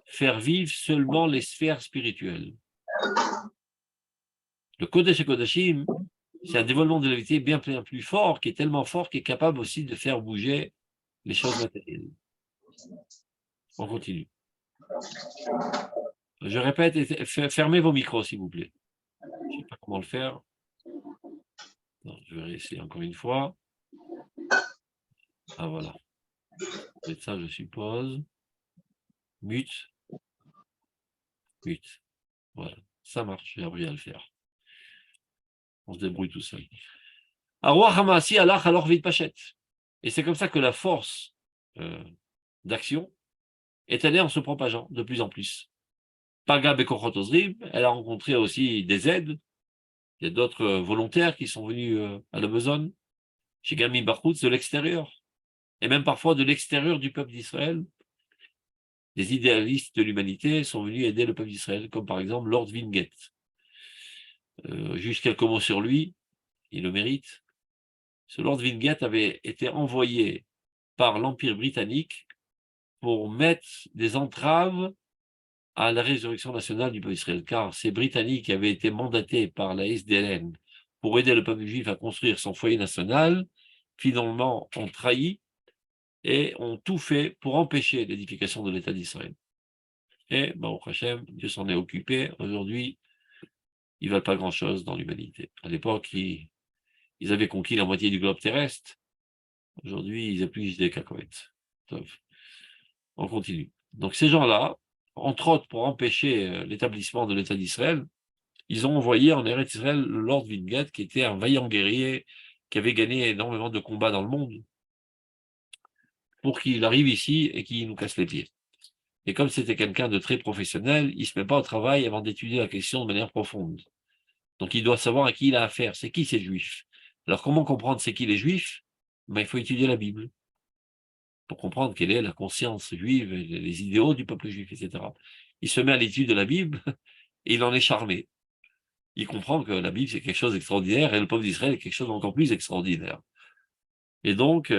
Speaker 2: faire vivre seulement les sphères spirituelles. Le Kodesh HaKodashim, c'est un dévoilement de la vérité bien plus fort, qui est tellement fort qu'il est capable aussi de faire bouger les choses matérielles. On continue. Je répète, fermez vos micros, s'il vous plaît. Je ne sais pas comment le faire. Non, je vais essayer encore une fois. Ah, voilà. C'est ça, je suppose. Mute. Mute. Voilà. Ça marche, j'ai appris à le faire. On se débrouille tout seul. Et c'est comme ça que la force d'action est allée en se propageant de plus en plus. Paga Bekochot Ozrim, elle a rencontré aussi des aides. Il y a d'autres volontaires qui sont venus à la besogne, chez Gami Barkoutz, de l'extérieur, et même parfois de l'extérieur du peuple d'Israël. Des idéalistes de l'humanité sont venus aider le peuple d'Israël, comme par exemple Lord Winget. Juste quelques mots sur lui, il le mérite. Ce Lord Winget avait été envoyé par l'Empire britannique pour mettre des entraves à la résurrection nationale du peuple d'Israël, car ces Britanniques avaient été mandatés par la SDLN pour aider le peuple juif à construire son foyer national, finalement ont trahi et ont tout fait pour empêcher l'édification de l'État d'Israël. Et, Baruch Hashem, Dieu s'en est occupé. Aujourd'hui, ils ne valent pas grand-chose dans l'humanité. À l'époque, ils avaient conquis la moitié du globe terrestre. Aujourd'hui, ils épluchent des cacahuètes. On continue. Donc ces gens-là, entre autres pour empêcher l'établissement de l'État d'Israël, ils ont envoyé en Eretz Israël le Lord Winget, qui était un vaillant guerrier, qui avait gagné énormément de combats dans le monde, pour qu'il arrive ici et qu'il nous casse les pieds. Et comme c'était quelqu'un de très professionnel, il ne se met pas au travail avant d'étudier la question de manière profonde. Donc il doit savoir à qui il a affaire. C'est qui ces juifs? Alors comment comprendre c'est qui les juifs? Ben, il faut étudier la Bible pour comprendre quelle est la conscience juive, les idéaux du peuple juif, etc. Il se met à l'étude de la Bible et il en est charmé. Il comprend que la Bible, c'est quelque chose d'extraordinaire et le peuple d'Israël est quelque chose d'encore plus extraordinaire. Et donc,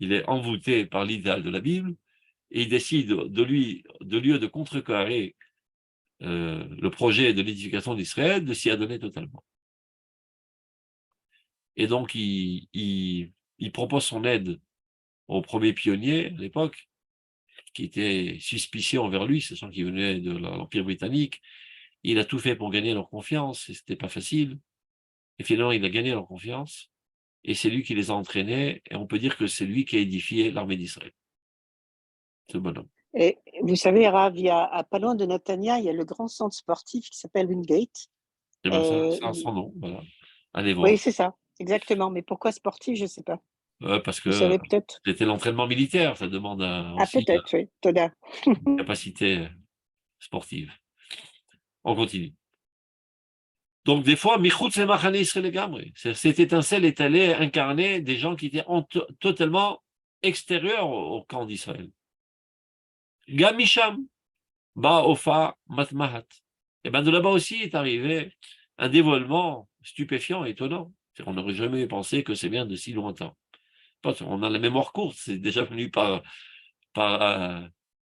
Speaker 2: il est envoûté par l'idéal de la Bible et il décide de lieu de contrecarrer le projet de l'édification d'Israël, de s'y adonner totalement. Et donc, il propose son aide aux premiers pionniers à l'époque, qui étaient suspicieux envers lui, sachant qu'il venait de l'Empire britannique. Il a tout fait pour gagner leur confiance, et c'était pas facile. Et finalement, il a gagné leur confiance, et c'est lui qui les a entraînés, et on peut dire que c'est lui qui a édifié l'armée d'Israël. Ce bonhomme.
Speaker 3: Et vous savez, Rav, à pas loin de Netanya, il y a le grand centre sportif qui s'appelle Wingate.
Speaker 2: Et bien, ça a son nom, voilà. Allez voir.
Speaker 3: Oui, c'est ça, exactement. Mais pourquoi sportif, je ne sais pas.
Speaker 2: Parce
Speaker 3: Vous
Speaker 2: que
Speaker 3: savez peut-être.
Speaker 2: c'était l'entraînement militaire, ça demande
Speaker 3: Ah,
Speaker 2: aussi
Speaker 3: peut-être, oui. Toda.
Speaker 2: une capacité sportive. On continue. Donc, des fois, Michoutz et Machane Israël Gamri. Cette étincelle est allée incarner des gens qui étaient totalement extérieurs au camp d'Israël. Gamisham, Ba Ofa Matmahat. Et bien de là-bas aussi est arrivé un dévoilement stupéfiant, étonnant. On n'aurait jamais pensé que c'est bien de si lointain. On a la mémoire courte, c'est déjà venu par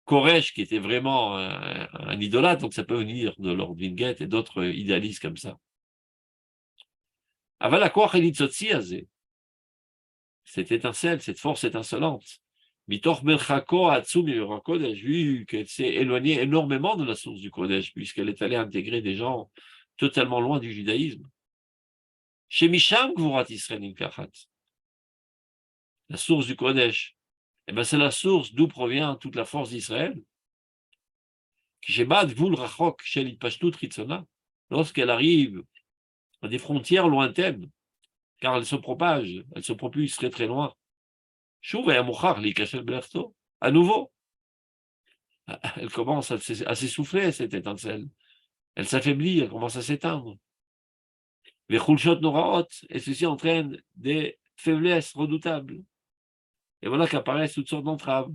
Speaker 2: Koresh, qui était vraiment un idolâtre, donc ça peut venir de Lord Wingate et d'autres idéalistes comme ça. Aval HaKoach Elitzotzi Azeh, cette étincelle, cette force étincelante, Mitoch Belchako Atzum Yura Kodesh, vu qu'elle s'est éloignée énormément de la source du Kodesh, puisqu'elle est allée intégrer des gens totalement loin du judaïsme. Chez Misham Gvurat Israël Nikachat, la source du Kodesh, eh ben c'est la source d'où provient toute la force d'Israël. Lorsqu'elle arrive à des frontières lointaines, car elle se propage, elle se propulse très très loin. À nouveau, elle commence à s'essouffler, cette étincelle. Elle s'affaiblit, elle commence à s'éteindre. Les Khulshot Noraot, et ceci entraîne des faiblesses redoutables. Et voilà qu'apparaissent toutes sortes d'entraves.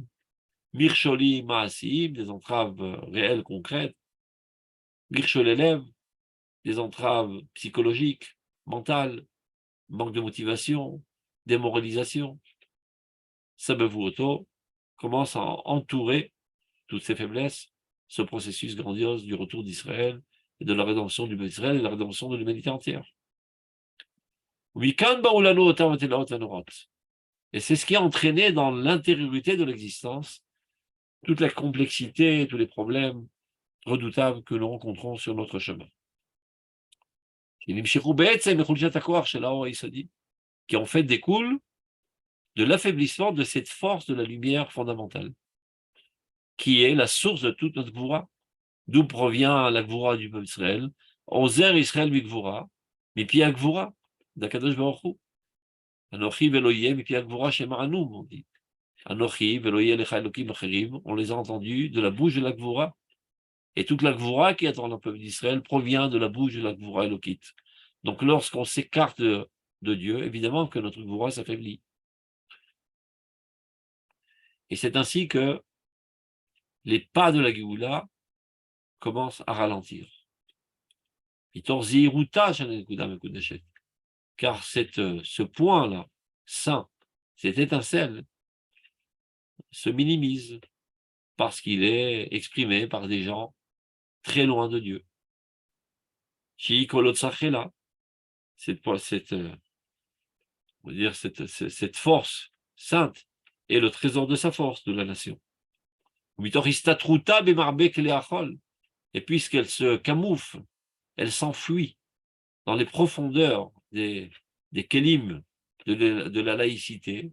Speaker 2: Mircholi Maasim, des entraves réelles, concrètes. Mirchol élève, des entraves psychologiques, mentales, manque de motivation, démoralisation. Sabevuoto commence à entourer toutes ces faiblesses, ce processus grandiose du retour d'Israël et de la rédemption du peuple d'Israël et de la rédemption de l'humanité entière. Et c'est ce qui a entraîné dans l'intériorité de l'existence toute la complexité, tous les problèmes redoutables que nous rencontrons sur notre chemin. Qui en fait découle de l'affaiblissement de cette force de la lumière fondamentale, qui est la source de toute notre Gvura, d'où provient la Gvura du peuple d'Israël, Ozer Israël Mikvura, Mipi Gvura, d'Akadosh Baruch Hu. Anochi veloye Mipi Gvura Shemaranoum, on dit. Anochi veloye Lecha Elokim Acherim, on les a entendus de la bouche de la Gvura. Et toute la Gvura qui est dans le peuple d'Israël provient de la bouche de la Gvura Elokite. Donc lorsqu'on s'écarte de Dieu, évidemment que notre Gvura s'affaiblit. Et c'est ainsi que les pas de la Géoula commencent à ralentir. Car ce point-là, saint, cette étincelle, se minimise parce qu'il est exprimé par des gens très loin de Dieu. Cette force sainte est le trésor de sa force, de la nation. Et puisqu'elle se camoufle, elle s'enfuit dans les profondeurs des kélim de la laïcité,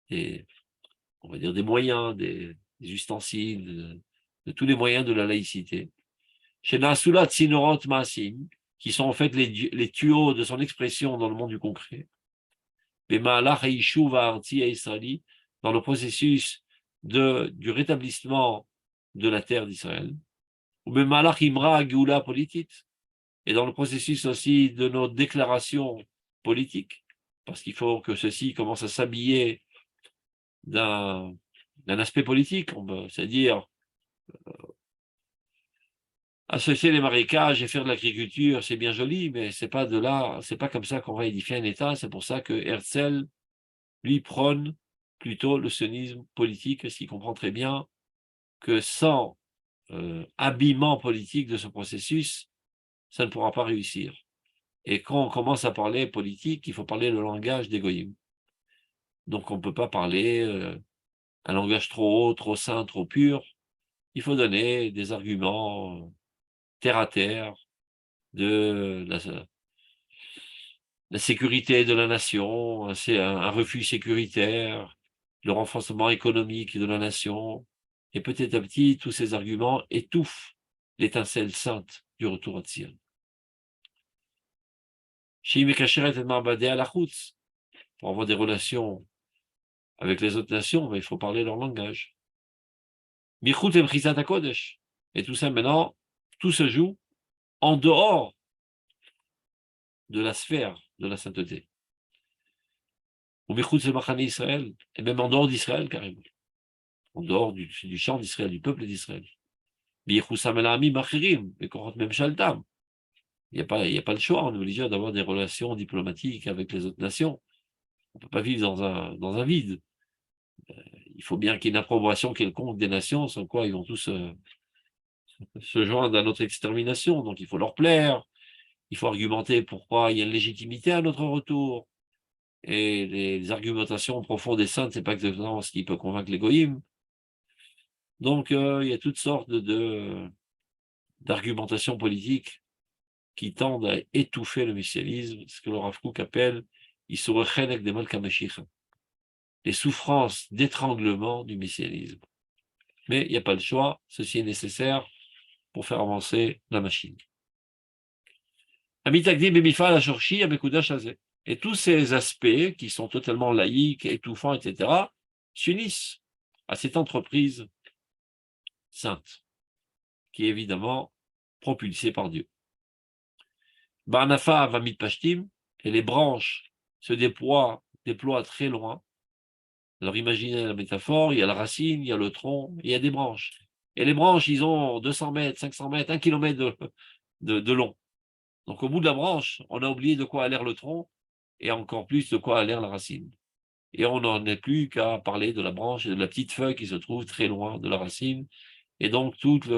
Speaker 2: on va dire des moyens, des ustensiles, de tous les moyens de la laïcité. Chez Nasula Tsinorot Maasim, qui sont en fait les tuyaux de son expression dans le monde du concret. Bemaalach Eishuva Arti Israëli, dans le processus du rétablissement de la terre d'Israël. Ou Bemaalach Imra Geoula Politique, et dans le processus aussi de nos déclarations politiques, parce qu'il faut que ceci commence à s'habiller d'un aspect politique, c'est-à-dire associer les marécages et faire de l'agriculture, c'est bien joli, mais c'est pas comme ça qu'on va édifier un État. C'est pour ça que Herzl, lui, prône plutôt le sionisme politique, parce qu'il comprend très bien que sans habillement politique de ce processus, ça ne pourra pas réussir. Et quand on commence à parler politique, il faut parler le langage des goyim. Donc on ne peut pas parler un langage trop haut, trop sain, trop pur. Il faut donner des arguments terre à terre de la sécurité de la nation, c'est un refus sécuritaire, le renforcement économique de la nation. Et petit à petit, tous ces arguments étouffent l'étincelle sainte du retour à Tzion. Pour avoir des relations avec les autres nations, mais il faut parler leur langage. Et tout ça maintenant, tout se joue en dehors de la sphère de la sainteté. Au Michoutz Machane Israël, et même en dehors d'Israël carrément, en dehors du champ d'Israël, du peuple d'Israël. Bichoussam el Amim Achirim, et Korot Mem Shaltam. Il n'y a pas le choix, on est obligé d'avoir des relations diplomatiques avec les autres nations. On ne peut pas vivre dans un vide. Il faut bien qu'il y ait une approbation quelconque des nations, sans quoi ils vont tous se joindre à notre extermination. Donc il faut leur plaire, il faut argumenter pourquoi il y a une légitimité à notre retour. Et les argumentations profondes et saintes, ce n'est pas exactement ce qui peut convaincre les goïms. Donc il y a toutes sortes d'argumentations politiques qui tendent à étouffer le messianisme, ce que le Rav Kook appelle Isurechenek de Malkamashich, les souffrances d'étranglement du messianisme. Mais il n'y a pas le choix, ceci est nécessaire pour faire avancer la machine. Et tous ces aspects qui sont totalement laïques, étouffants, etc., s'unissent à cette entreprise sainte, qui est évidemment propulsée par Dieu. Barnafa Vamit Pashtim, et les branches se déploient très loin. Alors imaginez la métaphore, il y a la racine, il y a le tronc, il y a des branches. Et les branches, ils ont 200 mètres, 500 mètres, 1 kilomètre de long. Donc au bout de la branche, on a oublié de quoi a l'air le tronc, et encore plus de quoi a l'air la racine. Et on n'en est plus qu'à parler de la branche et de la petite feuille qui se trouve très loin de la racine. Et donc toute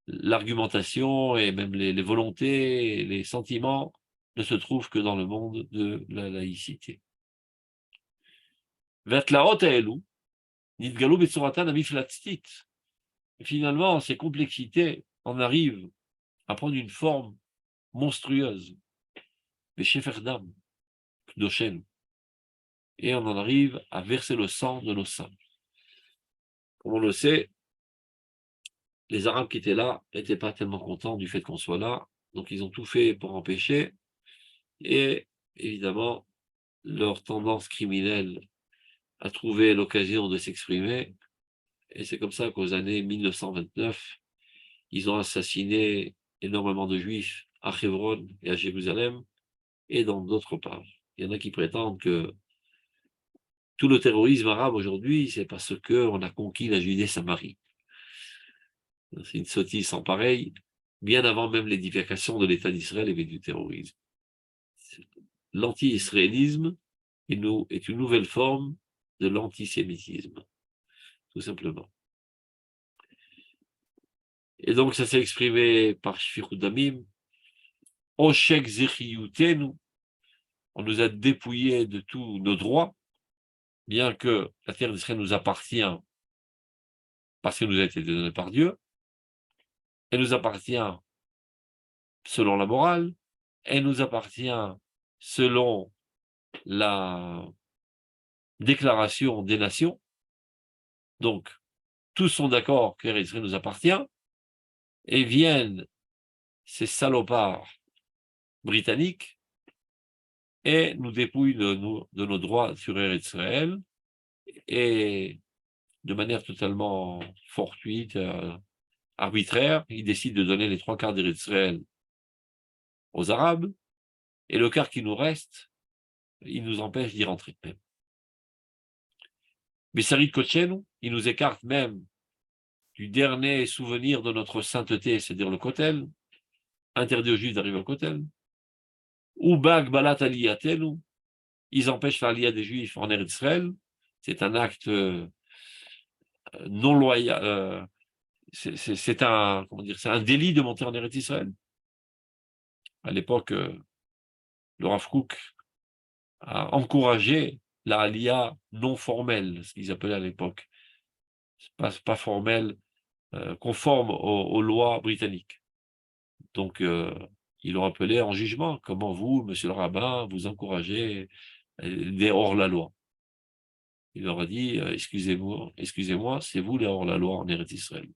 Speaker 2: l'argumentation et même les volontés, et les sentiments ne se trouvent que dans le monde de la laïcité. Et finalement, ces complexités en arrivent à prendre une forme monstrueuse, les Sheferdam, Kdoshen, et on en arrive à verser le sang de nos saints. Comme on le sait, les Arabes qui étaient là n'étaient pas tellement contents du fait qu'on soit là, donc ils ont tout fait pour empêcher, et évidemment, leur tendance criminelle a trouvé l'occasion de s'exprimer, et c'est comme ça qu'aux années 1929, ils ont assassiné énormément de Juifs à Hebron et à Jérusalem, et dans d'autres parts. Il y en a qui prétendent que tout le terrorisme arabe aujourd'hui, c'est parce qu'on a conquis la Judée-Samarie. C'est une sottise sans pareil. Bien avant même l'édification de l'État d'Israël, il y avait du terrorisme. L'anti-israélisme est une nouvelle forme de l'antisémitisme, tout simplement. Et donc, ça s'est exprimé par Shfichut Damim, Oshek Zechiyutenu, on nous a dépouillés de tous nos droits, bien que la terre d'Israël nous appartient parce qu'elle nous a été donnée par Dieu, elle nous appartient selon la morale, elle nous appartient selon la déclaration des nations. Donc, tous sont d'accord que Israël nous appartient, et viennent ces salopards britanniques et nous dépouillent de nos droits sur Israël, et de manière totalement fortuite, arbitraire, ils décident de donner les 3 quarts d'Israël aux Arabes, et le quart qui nous reste, ils nous empêchent d'y rentrer même. Mais Sarit Kochenu, ils nous écartent même du dernier souvenir de notre sainteté, c'est-à-dire le Kotel, interdit aux Juifs d'arriver au Kotel. Ou Bag Balat Aliyatenu, ils empêchent l'Aliyah des Juifs en Eretz Israël, c'est un acte non loyal, c'est un délit de monter en Eretz Israël. À l'époque, le Rav Kook a encouragé la Aliyah non formelle, ce qu'ils appelaient à l'époque, pas formelle, conforme aux lois britanniques. Donc, ils l'ont appelé en jugement. Comment vous, monsieur le rabbin, vous encouragez des hors-la-loi? Il leur a dit, excusez-moi, c'est vous les hors-la-loi en Eretz Israël.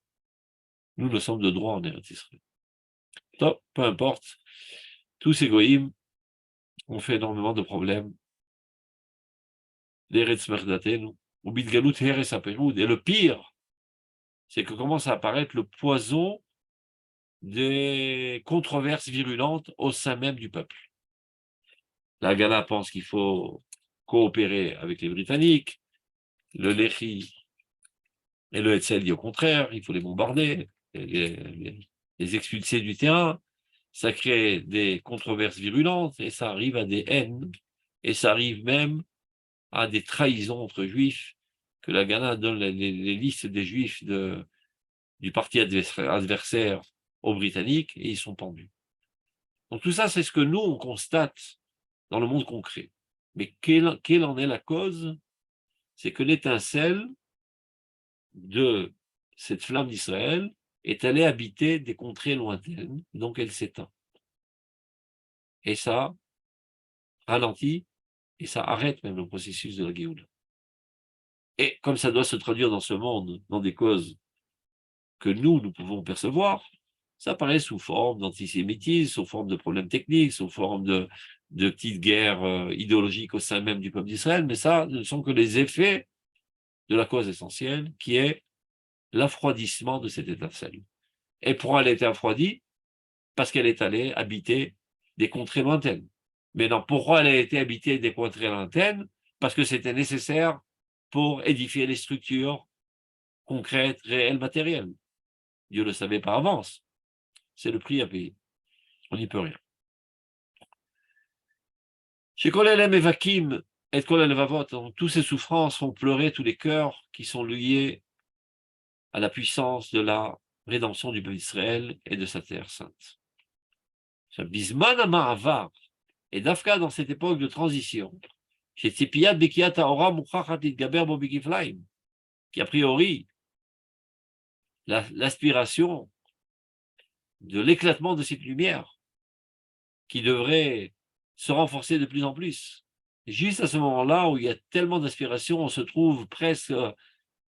Speaker 2: Nous sommes de droit en Eretz Israël. Top, peu importe. Tous ces goïms ont fait énormément de problèmes. L'Eretz Merdatenu, ou Bidgalut Heres Aperoud. Et le pire, c'est que commence à apparaître le poison des controverses virulentes au sein même du peuple. La Ghana pense qu'il faut coopérer avec les Britanniques, le Lehi et le Hetzel dit au contraire, il faut les bombarder, les expulser du terrain. Ça crée des controverses virulentes et ça arrive à des haines et ça arrive même à des trahisons entre juifs, que la Ghana donne les listes des juifs du parti adversaire aux Britanniques et ils sont pendus. Donc tout ça, c'est ce que nous, on constate dans le monde concret. Mais quelle en est la cause? C'est que l'étincelle de cette flamme d'Israël est allée habiter des contrées lointaines, donc elle s'éteint. Et ça ralentit et ça arrête même le processus de la Géoula. Et comme ça doit se traduire dans ce monde, dans des causes que nous pouvons percevoir, ça apparaît sous forme d'antisémitisme, sous forme de problèmes techniques, sous forme de petites guerres idéologiques au sein même du peuple d'Israël, mais ça ne sont que les effets de la cause essentielle, qui est l'affroidissement de cette étincelle. Et pourquoi elle a été refroidie? Parce qu'elle est allée habiter des contrées lointaines. Mais non, pourquoi elle a été habitée des contrées lointaines? Parce que c'était nécessaire pour édifier les structures concrètes, réelles, matérielles. Dieu le savait par avance. C'est le prix à payer. On n'y peut rien. Chez Kol Elem Evakim et Kol Elevavot, toutes ces souffrances font pleurer tous les cœurs qui sont liés à la puissance de la rédemption du peuple d'Israël et de sa terre sainte. Bisman Amaravar, et Dafka dans cette époque de transition, chez Tzipiyat Bekiat Haora Mouchachat Itgaber Bo Bikiflaim, qui a priori l'aspiration de l'éclatement de cette lumière qui devrait se renforcer de plus en plus. Et juste à ce moment-là où il y a tellement d'aspiration, on se trouve presque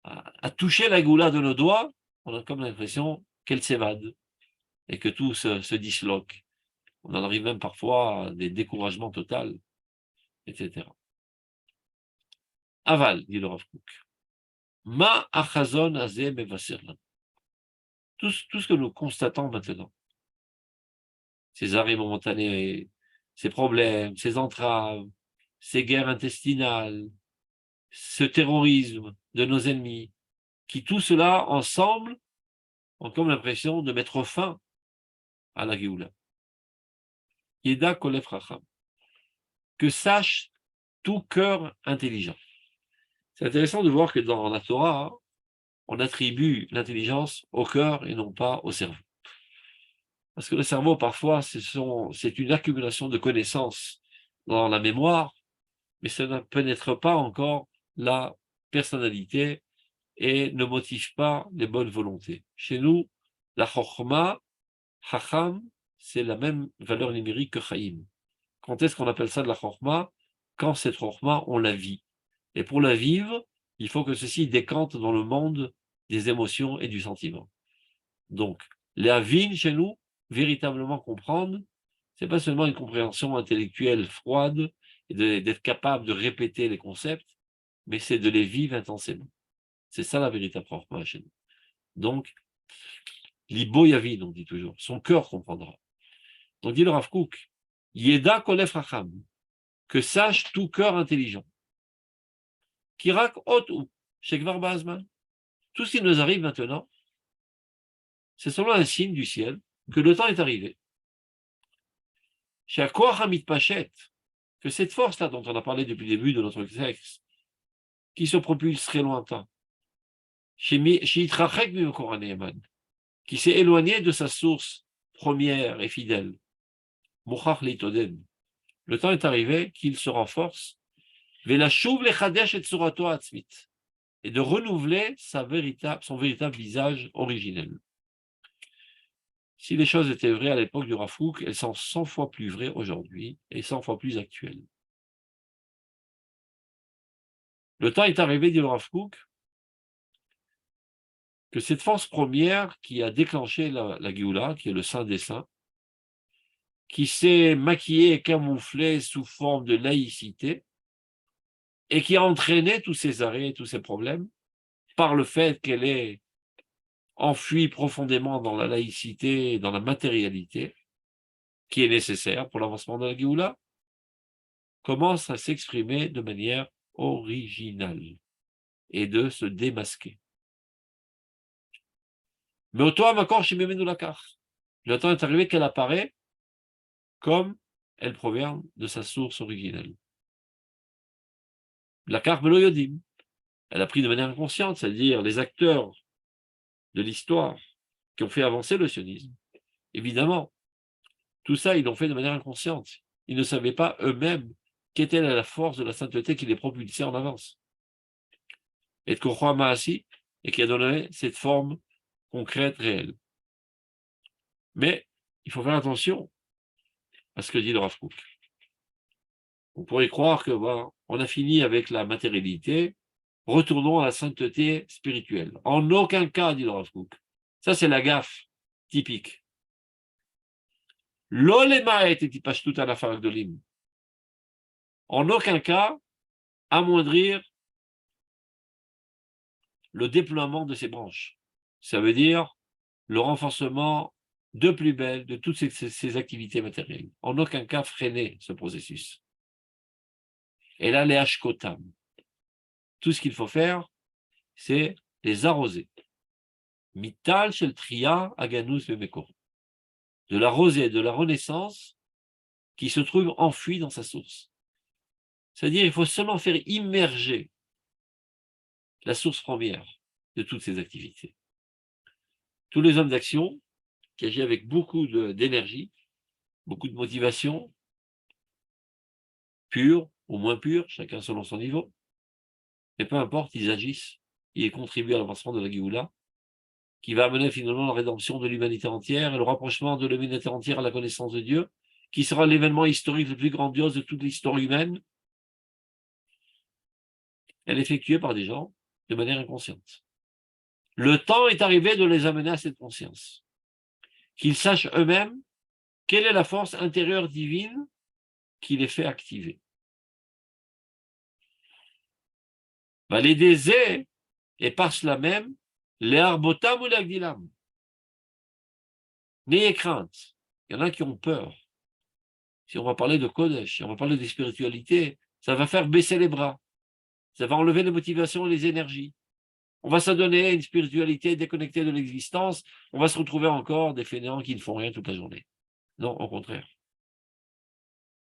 Speaker 2: à toucher la goula de nos doigts, on a comme l'impression qu'elle s'évade et que tout se disloque. On en arrive même parfois à des découragements totaux, etc. Aval, dit le Rav Kook. Ma achazon azeh mevasirlan. Tout ce que nous constatons maintenant, ces arrêts momentanés, ces problèmes, ces entraves, ces guerres intestinales, ce terrorisme de nos ennemis, qui tout cela ensemble ont comme l'impression de mettre fin à la Géoula. Yeda kolef racham. Que sache tout cœur intelligent. C'est intéressant de voir que dans la Torah, on attribue l'intelligence au cœur et non pas au cerveau. Parce que le cerveau, parfois, c'est une accumulation de connaissances dans la mémoire, mais ça ne pénètre pas encore la personnalité et ne motive pas les bonnes volontés. Chez nous, la chokhma, chacham, c'est la même valeur numérique que chaim. Quand est-ce qu'on appelle ça de la chokhma? Quand cette chokhma, on la vit. Et pour la vivre, il faut que ceci décante dans le monde des émotions et du sentiment. Donc, la vine chez nous, véritablement comprendre, c'est pas seulement une compréhension intellectuelle froide et d'être capable de répéter les concepts, mais c'est de les vivre intensément. C'est ça la véritable chokhma chez nous. Donc, libo yavin, on dit toujours, son cœur comprendra. Donc, dit le Rav Kook, yeda kolef racham, que sache tout cœur intelligent. Kirak otu, shekvar ba'azman. Tout ce qui nous arrive maintenant, c'est seulement un signe du ciel que le temps est arrivé. Chez Akoach Hamit Pachet, que cette force-là dont on a parlé depuis le début de notre texte, qui se propulse très lointain, chez Yitrachek Mimekor Ne'eman, qui s'est éloigné de sa source première et fidèle, Mochach Leitoden, le temps est arrivé qu'il se renforce, Velashuv Lechadesh et Tsurato Atzmit, et de renouveler son véritable visage originel. Si les choses étaient vraies à l'époque du Rav Kook, elles sont 100 fois plus vraies aujourd'hui et 100 fois plus actuelles. Le temps est arrivé, dit le Rav Kook, que cette force première qui a déclenché la Géoula, qui est le Saint des Saints, qui s'est maquillée et camouflée sous forme de laïcité, et qui a entraîné tous ces arrêts, tous ces problèmes, par le fait qu'elle est enfui profondément dans la laïcité et dans la matérialité, qui est nécessaire pour l'avancement de la Géoula, commence à s'exprimer de manière originale et de se démasquer. Mais au temps, encore chez Méménou Lakar, le temps est arrivé qu'elle apparaît comme elle provient de sa source originelle. Lakar Belo Yodim, elle a pris de manière inconsciente, c'est-à-dire les acteurs de l'histoire qui ont fait avancer le sionisme. Évidemment, tout ça, ils l'ont fait de manière inconsciente. Ils ne savaient pas eux-mêmes qu'était la force de la sainteté qui les propulsait en avance. Et de Korah Maasi, et qui a donné cette forme concrète, réelle. Mais il faut faire attention à ce que dit le Rav Kook. On pourrait croire que on a fini avec la matérialité, retournons à la sainteté spirituelle. En aucun cas, dit le Rav Kook. Ça, c'est la gaffe typique. L'olema était tout à la faragdolim. En aucun cas, amoindrir le déploiement de ces branches. Ça veut dire le renforcement de plus belle de toutes ces activités matérielles. En aucun cas freiner ce processus. Et là, les hashkotam. Tout ce qu'il faut faire, c'est les arroser. Mital shel tria aganus bemekor. De la rosée, de la renaissance qui se trouve enfouie dans sa source. C'est-à-dire il faut seulement faire immerger la source première de toutes ces activités. Tous les hommes d'action qui agissent avec beaucoup d'énergie, beaucoup de motivation, pure ou moins pure, chacun selon son niveau, mais peu importe, ils agissent, ils contribuent à l'avancement de la Géoula, qui va amener finalement la rédemption de l'humanité entière et le rapprochement de l'humanité entière à la connaissance de Dieu, qui sera l'événement historique le plus grandiose de toute l'histoire humaine. Elle est effectuée par des gens de manière inconsciente. Le temps est arrivé de les amener à cette conscience, qu'ils sachent eux-mêmes quelle est la force intérieure divine qui les fait activer. Les désirs, et par cela même, les arbotam ou l'agdilam. N'ayez crainte. Il y en a qui ont peur. Si on va parler de Kodesh, si on va parler de spiritualité, ça va faire baisser les bras. Ça va enlever les motivations et les énergies. On va s'adonner à une spiritualité déconnectée de l'existence. On va se retrouver encore des fainéants qui ne font rien toute la journée. Non, au contraire.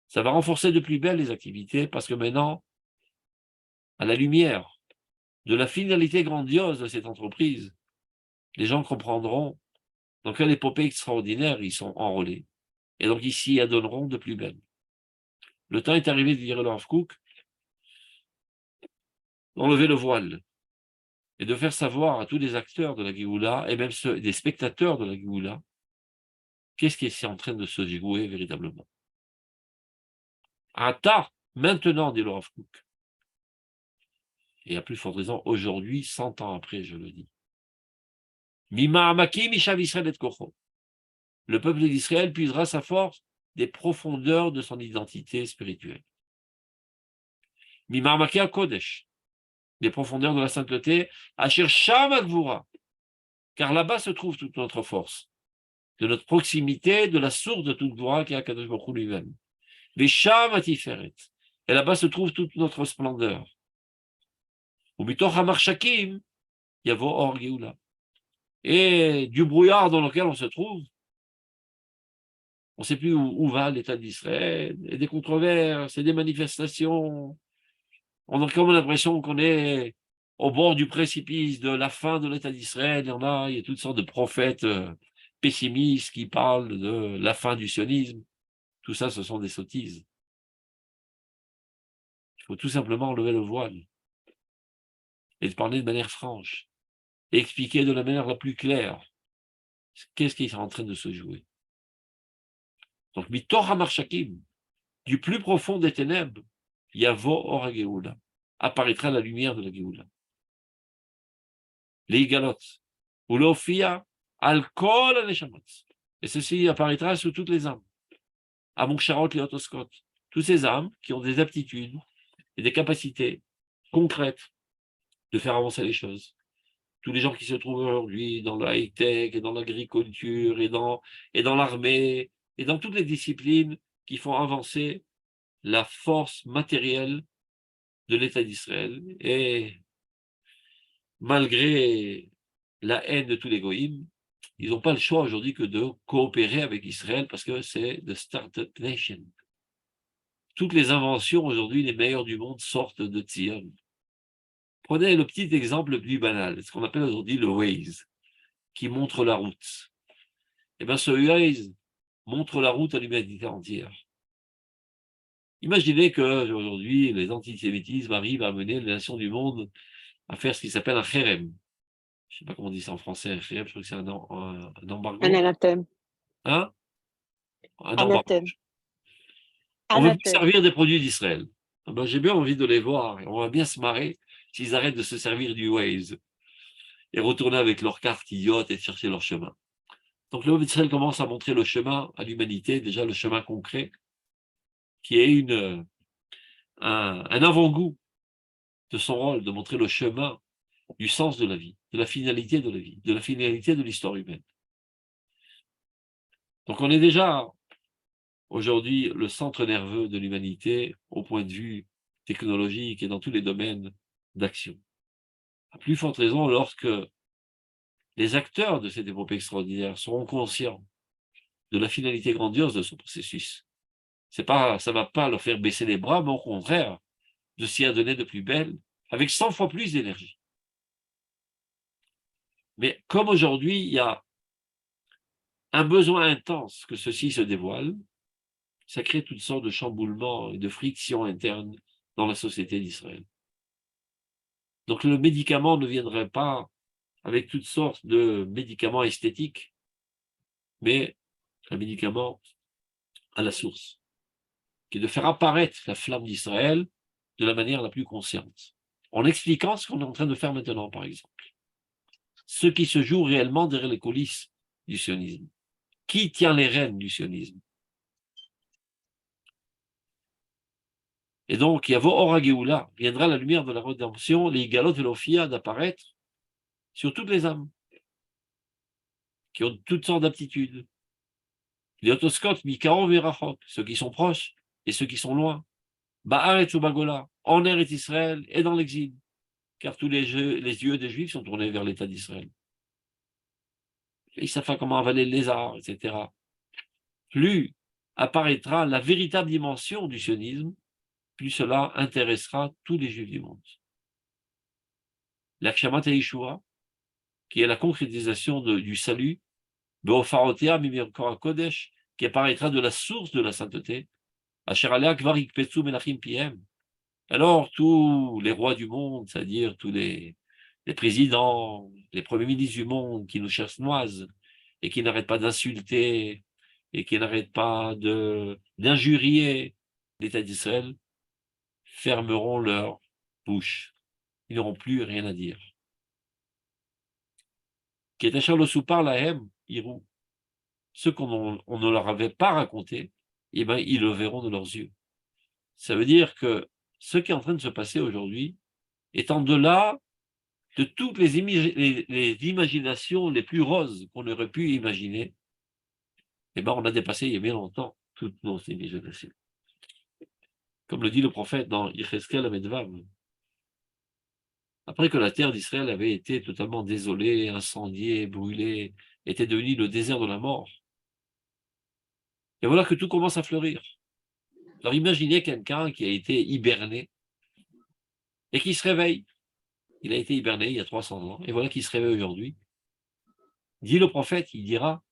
Speaker 2: Ça va renforcer de plus belle les activités parce que maintenant, à la lumière de la finalité grandiose de cette entreprise, les gens comprendront dans quelle épopée extraordinaire ils sont enrôlés. Et donc ici, ils adonneront de plus belle. Le temps est arrivé de dire le Rav Kook, d'enlever le voile et de faire savoir à tous les acteurs de la Géoula et même ceux des spectateurs de la Géoula qu'est-ce qui est en train de se jouer véritablement. Ata, maintenant, dit le Rav Kook. Et à plus forte raison, aujourd'hui, 100 ans après, je le dis. Le peuple d'Israël puisera sa force des profondeurs de son identité spirituelle. Mimar Kodesh, des profondeurs de la sainteté, Asher Sham Gvura, car là-bas se trouve toute notre force, de notre proximité, de la source de toute Gvura qui est Akadosh Baruch Hu lui-même. Vesham Atiferet, et là-bas se trouve toute notre splendeur. Ou Mitoch Hamarshakim, Yavo Or Geoula. Et du brouillard dans lequel on se trouve, on ne sait plus où va l'État d'Israël, et des controverses, et des manifestations. On a comme l'impression qu'on est au bord du précipice de la fin de l'État d'Israël. Il y a toutes sortes de prophètes pessimistes qui parlent de la fin du sionisme. Tout ça, ce sont des sottises. Il faut tout simplement lever le voile et parler de manière franche et expliquer de la manière la plus claire qu'est-ce qui est en train de se jouer. Donc, Mitor HaMarshakim, du plus profond des ténèbres, Yavo Or HaGeoula, apparaîtra la lumière de la Géoula. Les Galot, ou l'Ophia, Al-Kol HaNeshamot. Et ceci apparaîtra sous toutes les âmes. Amuksharot Leotoskot. Toutes ces âmes qui ont des aptitudes et des capacités concrètes de faire avancer les choses. tous les gens qui se trouvent aujourd'hui dans le high-tech et dans l'agriculture et dans l'armée et dans toutes les disciplines qui font avancer la force matérielle de l'État d'Israël. Et malgré la haine de tous les goïms, ils n'ont pas le choix aujourd'hui que de coopérer avec Israël parce que c'est the Startup Nation. Toutes les inventions aujourd'hui, les meilleures du monde, sortent de Tzion. Prenez le petit exemple le plus banal, ce qu'on appelle aujourd'hui le Waze, qui montre la route. Eh bien, ce Waze montre la route à l'humanité entière. Imaginez qu'aujourd'hui, les antisémitismes arrivent à mener les nations du monde à faire ce qui s'appelle un kherem. Je ne sais pas comment on dit ça en français, un kherem, je crois que c'est un embargo.
Speaker 3: Un anathème.
Speaker 2: Hein? Un embargo.
Speaker 3: Anathème.
Speaker 2: On veut plus
Speaker 3: Anathème.
Speaker 2: servir des produits d'Israël. Ah ben, j'ai bien envie de les voir. Et on va bien se marrer s'ils arrêtent de se servir du Waze et retourner avec leur carte idiote et chercher leur chemin. Donc le d'Israël commence à montrer le chemin à l'humanité, déjà le chemin concret, qui est un avant-goût de son rôle, de montrer le chemin du sens de la vie, de la finalité de la vie, de la finalité de l'histoire humaine. Donc on est déjà aujourd'hui le centre nerveux de l'humanité au point de vue technologique et dans tous les domaines d'action. À plus forte raison lorsque les acteurs de cette épopée extraordinaire seront conscients de la finalité grandiose de ce processus. Ça ne va pas leur faire baisser les bras, mais au contraire, de s'y adonner de plus belle, avec 100 fois plus d'énergie. Mais comme aujourd'hui, il y a un besoin intense que ceci se dévoile, ça crée toutes sortes de chamboulements et de frictions internes dans la société d'Israël. Donc le médicament ne viendrait pas avec toutes sortes de médicaments esthétiques, mais un médicament à la source, qui est de faire apparaître la flamme d'Israël de la manière la plus consciente, en expliquant ce qu'on est en train de faire maintenant, par exemple. Ce qui se joue réellement derrière les coulisses du sionisme. Qui tient les rênes du sionisme? Et donc, Yavo Ora Geoula, viendra la lumière de la rédemption, les Galot Velofia d'apparaître sur toutes les âmes, qui ont toutes sortes d'aptitudes. Les Otoscot, Mikaon Verachot, ceux qui sont proches et ceux qui sont loin. Ba'aretz ou Bagola, en Eretz Israël et dans l'exil, car tous les yeux des Juifs sont tournés vers l'État d'Israël. Ils savent pas comment avaler le lézard, etc. Plus apparaîtra la véritable dimension du sionisme, plus cela intéressera tous les Juifs du monde. L'Akshamat Yeshua, qui est la concrétisation du salut, Beofarotea Mimirkora Kodesh, qui apparaîtra de la source de la sainteté, Asheralea Kvarik Petsu Menachim Piem. Alors, tous les rois du monde, c'est-à-dire tous les présidents, les premiers ministres du monde qui nous cherchent noises et qui n'arrêtent pas d'insulter et qui n'arrêtent pas d'injurier l'État d'Israël, fermeront leur bouche. Ils n'auront plus rien à dire. Ceux qu'on ne leur avait pas raconté, eh ben, ils le verront de leurs yeux. Ça veut dire que ce qui est en train de se passer aujourd'hui est en delà de toutes les imaginations les plus roses qu'on aurait pu imaginer. Eh ben, on a dépassé il y a bien longtemps toutes nos imaginations. Comme le dit le prophète dans Yecheskel Amedvav, après que la terre d'Israël avait été totalement désolée, incendiée, brûlée, était devenue le désert de la mort. Et voilà que tout commence à fleurir. Alors imaginez quelqu'un qui a été hiberné et qui se réveille. Il a été hiberné il y a 300 ans, et voilà qu'il se réveille aujourd'hui. Dit le prophète, il dira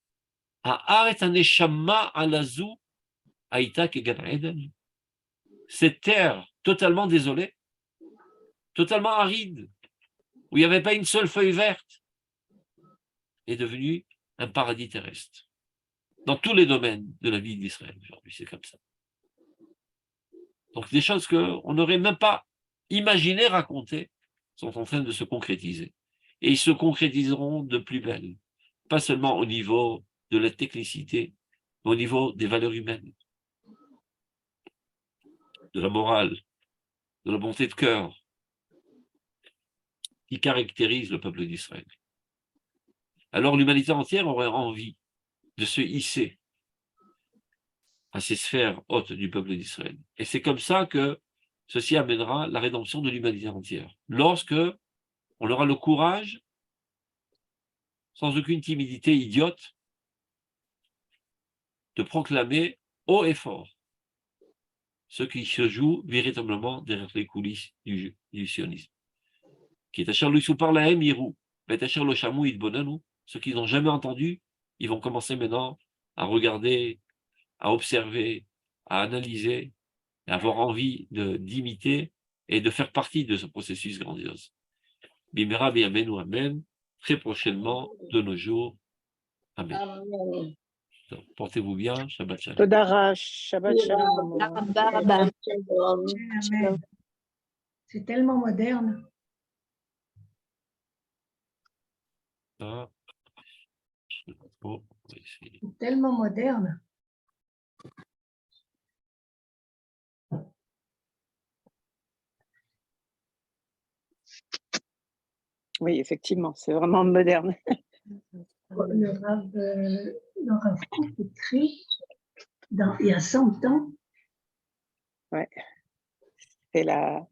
Speaker 2: cette terre totalement désolée, totalement aride, où il n'y avait pas une seule feuille verte, est devenue un paradis terrestre. Dans tous les domaines de la vie d'Israël aujourd'hui, c'est comme ça. Donc des choses qu'on n'aurait même pas imaginé raconter sont en train de se concrétiser. Et ils se concrétiseront de plus belle, pas seulement au niveau de la technicité, mais au niveau des valeurs humaines, de la morale, de la bonté de cœur. qui caractérise le peuple d'Israël. Alors l'humanité entière aurait envie de se hisser à ces sphères hautes du peuple d'Israël. Et c'est comme ça que ceci amènera la rédemption de l'humanité entière. Lorsque on aura le courage, sans aucune timidité idiote, de proclamer haut et fort ce qui se joue véritablement derrière les coulisses du sionisme. Qui est à Charlouissou par la Irou, mais à Charlou Chamou, ceux qui n'ont jamais entendu, ils vont commencer maintenant à regarder, à observer, à analyser, et avoir envie d'imiter et de faire partie de ce processus grandiose. Bimera, Amen ou Amen, très prochainement, de nos jours. Amen.
Speaker 5: Amen.
Speaker 2: Portez-vous bien, Shabbat Shalom.
Speaker 3: Todara, Shabbat Shalom.
Speaker 5: Amen. C'est tellement moderne.
Speaker 2: Ça, je sais pas trop, on va essayer.
Speaker 5: C'est tellement moderne.
Speaker 3: Oui, effectivement, c'est vraiment moderne.
Speaker 5: Le Rav Kook est très, il y a 100 ans.
Speaker 3: Ouais. Et là,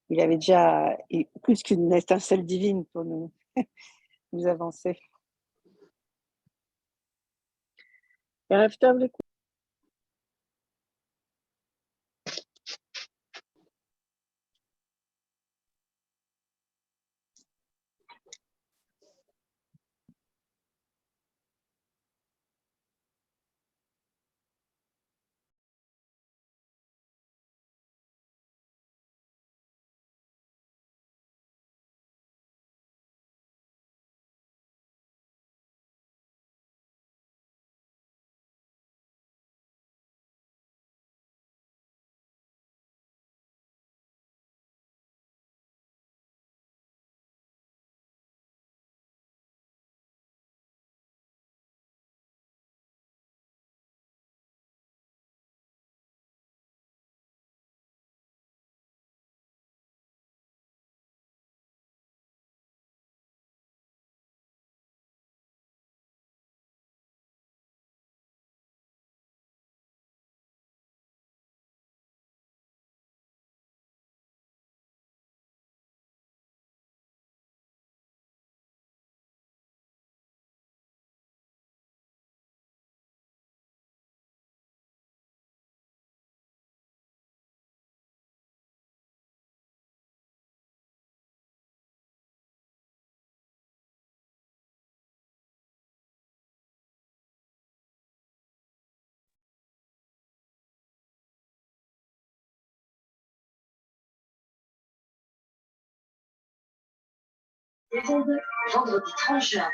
Speaker 3: il avait déjà plus qu'une étincelle divine pour nous avancer. Erev Tov, les
Speaker 6: Vendredi 30 juin.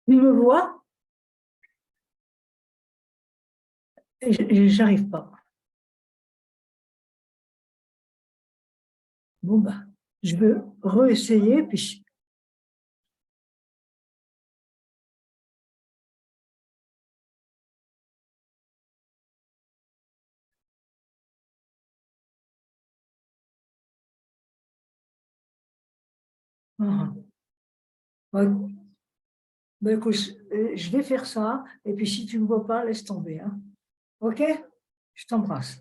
Speaker 5: Tu me vois? J'arrive pas. Bon, bah, je veux réessayer, puis ah, ouais. Ben, écoute, je vais faire ça, et puis si tu ne me vois pas, laisse tomber, hein. OK? Je t'embrasse.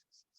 Speaker 3: c'est ça.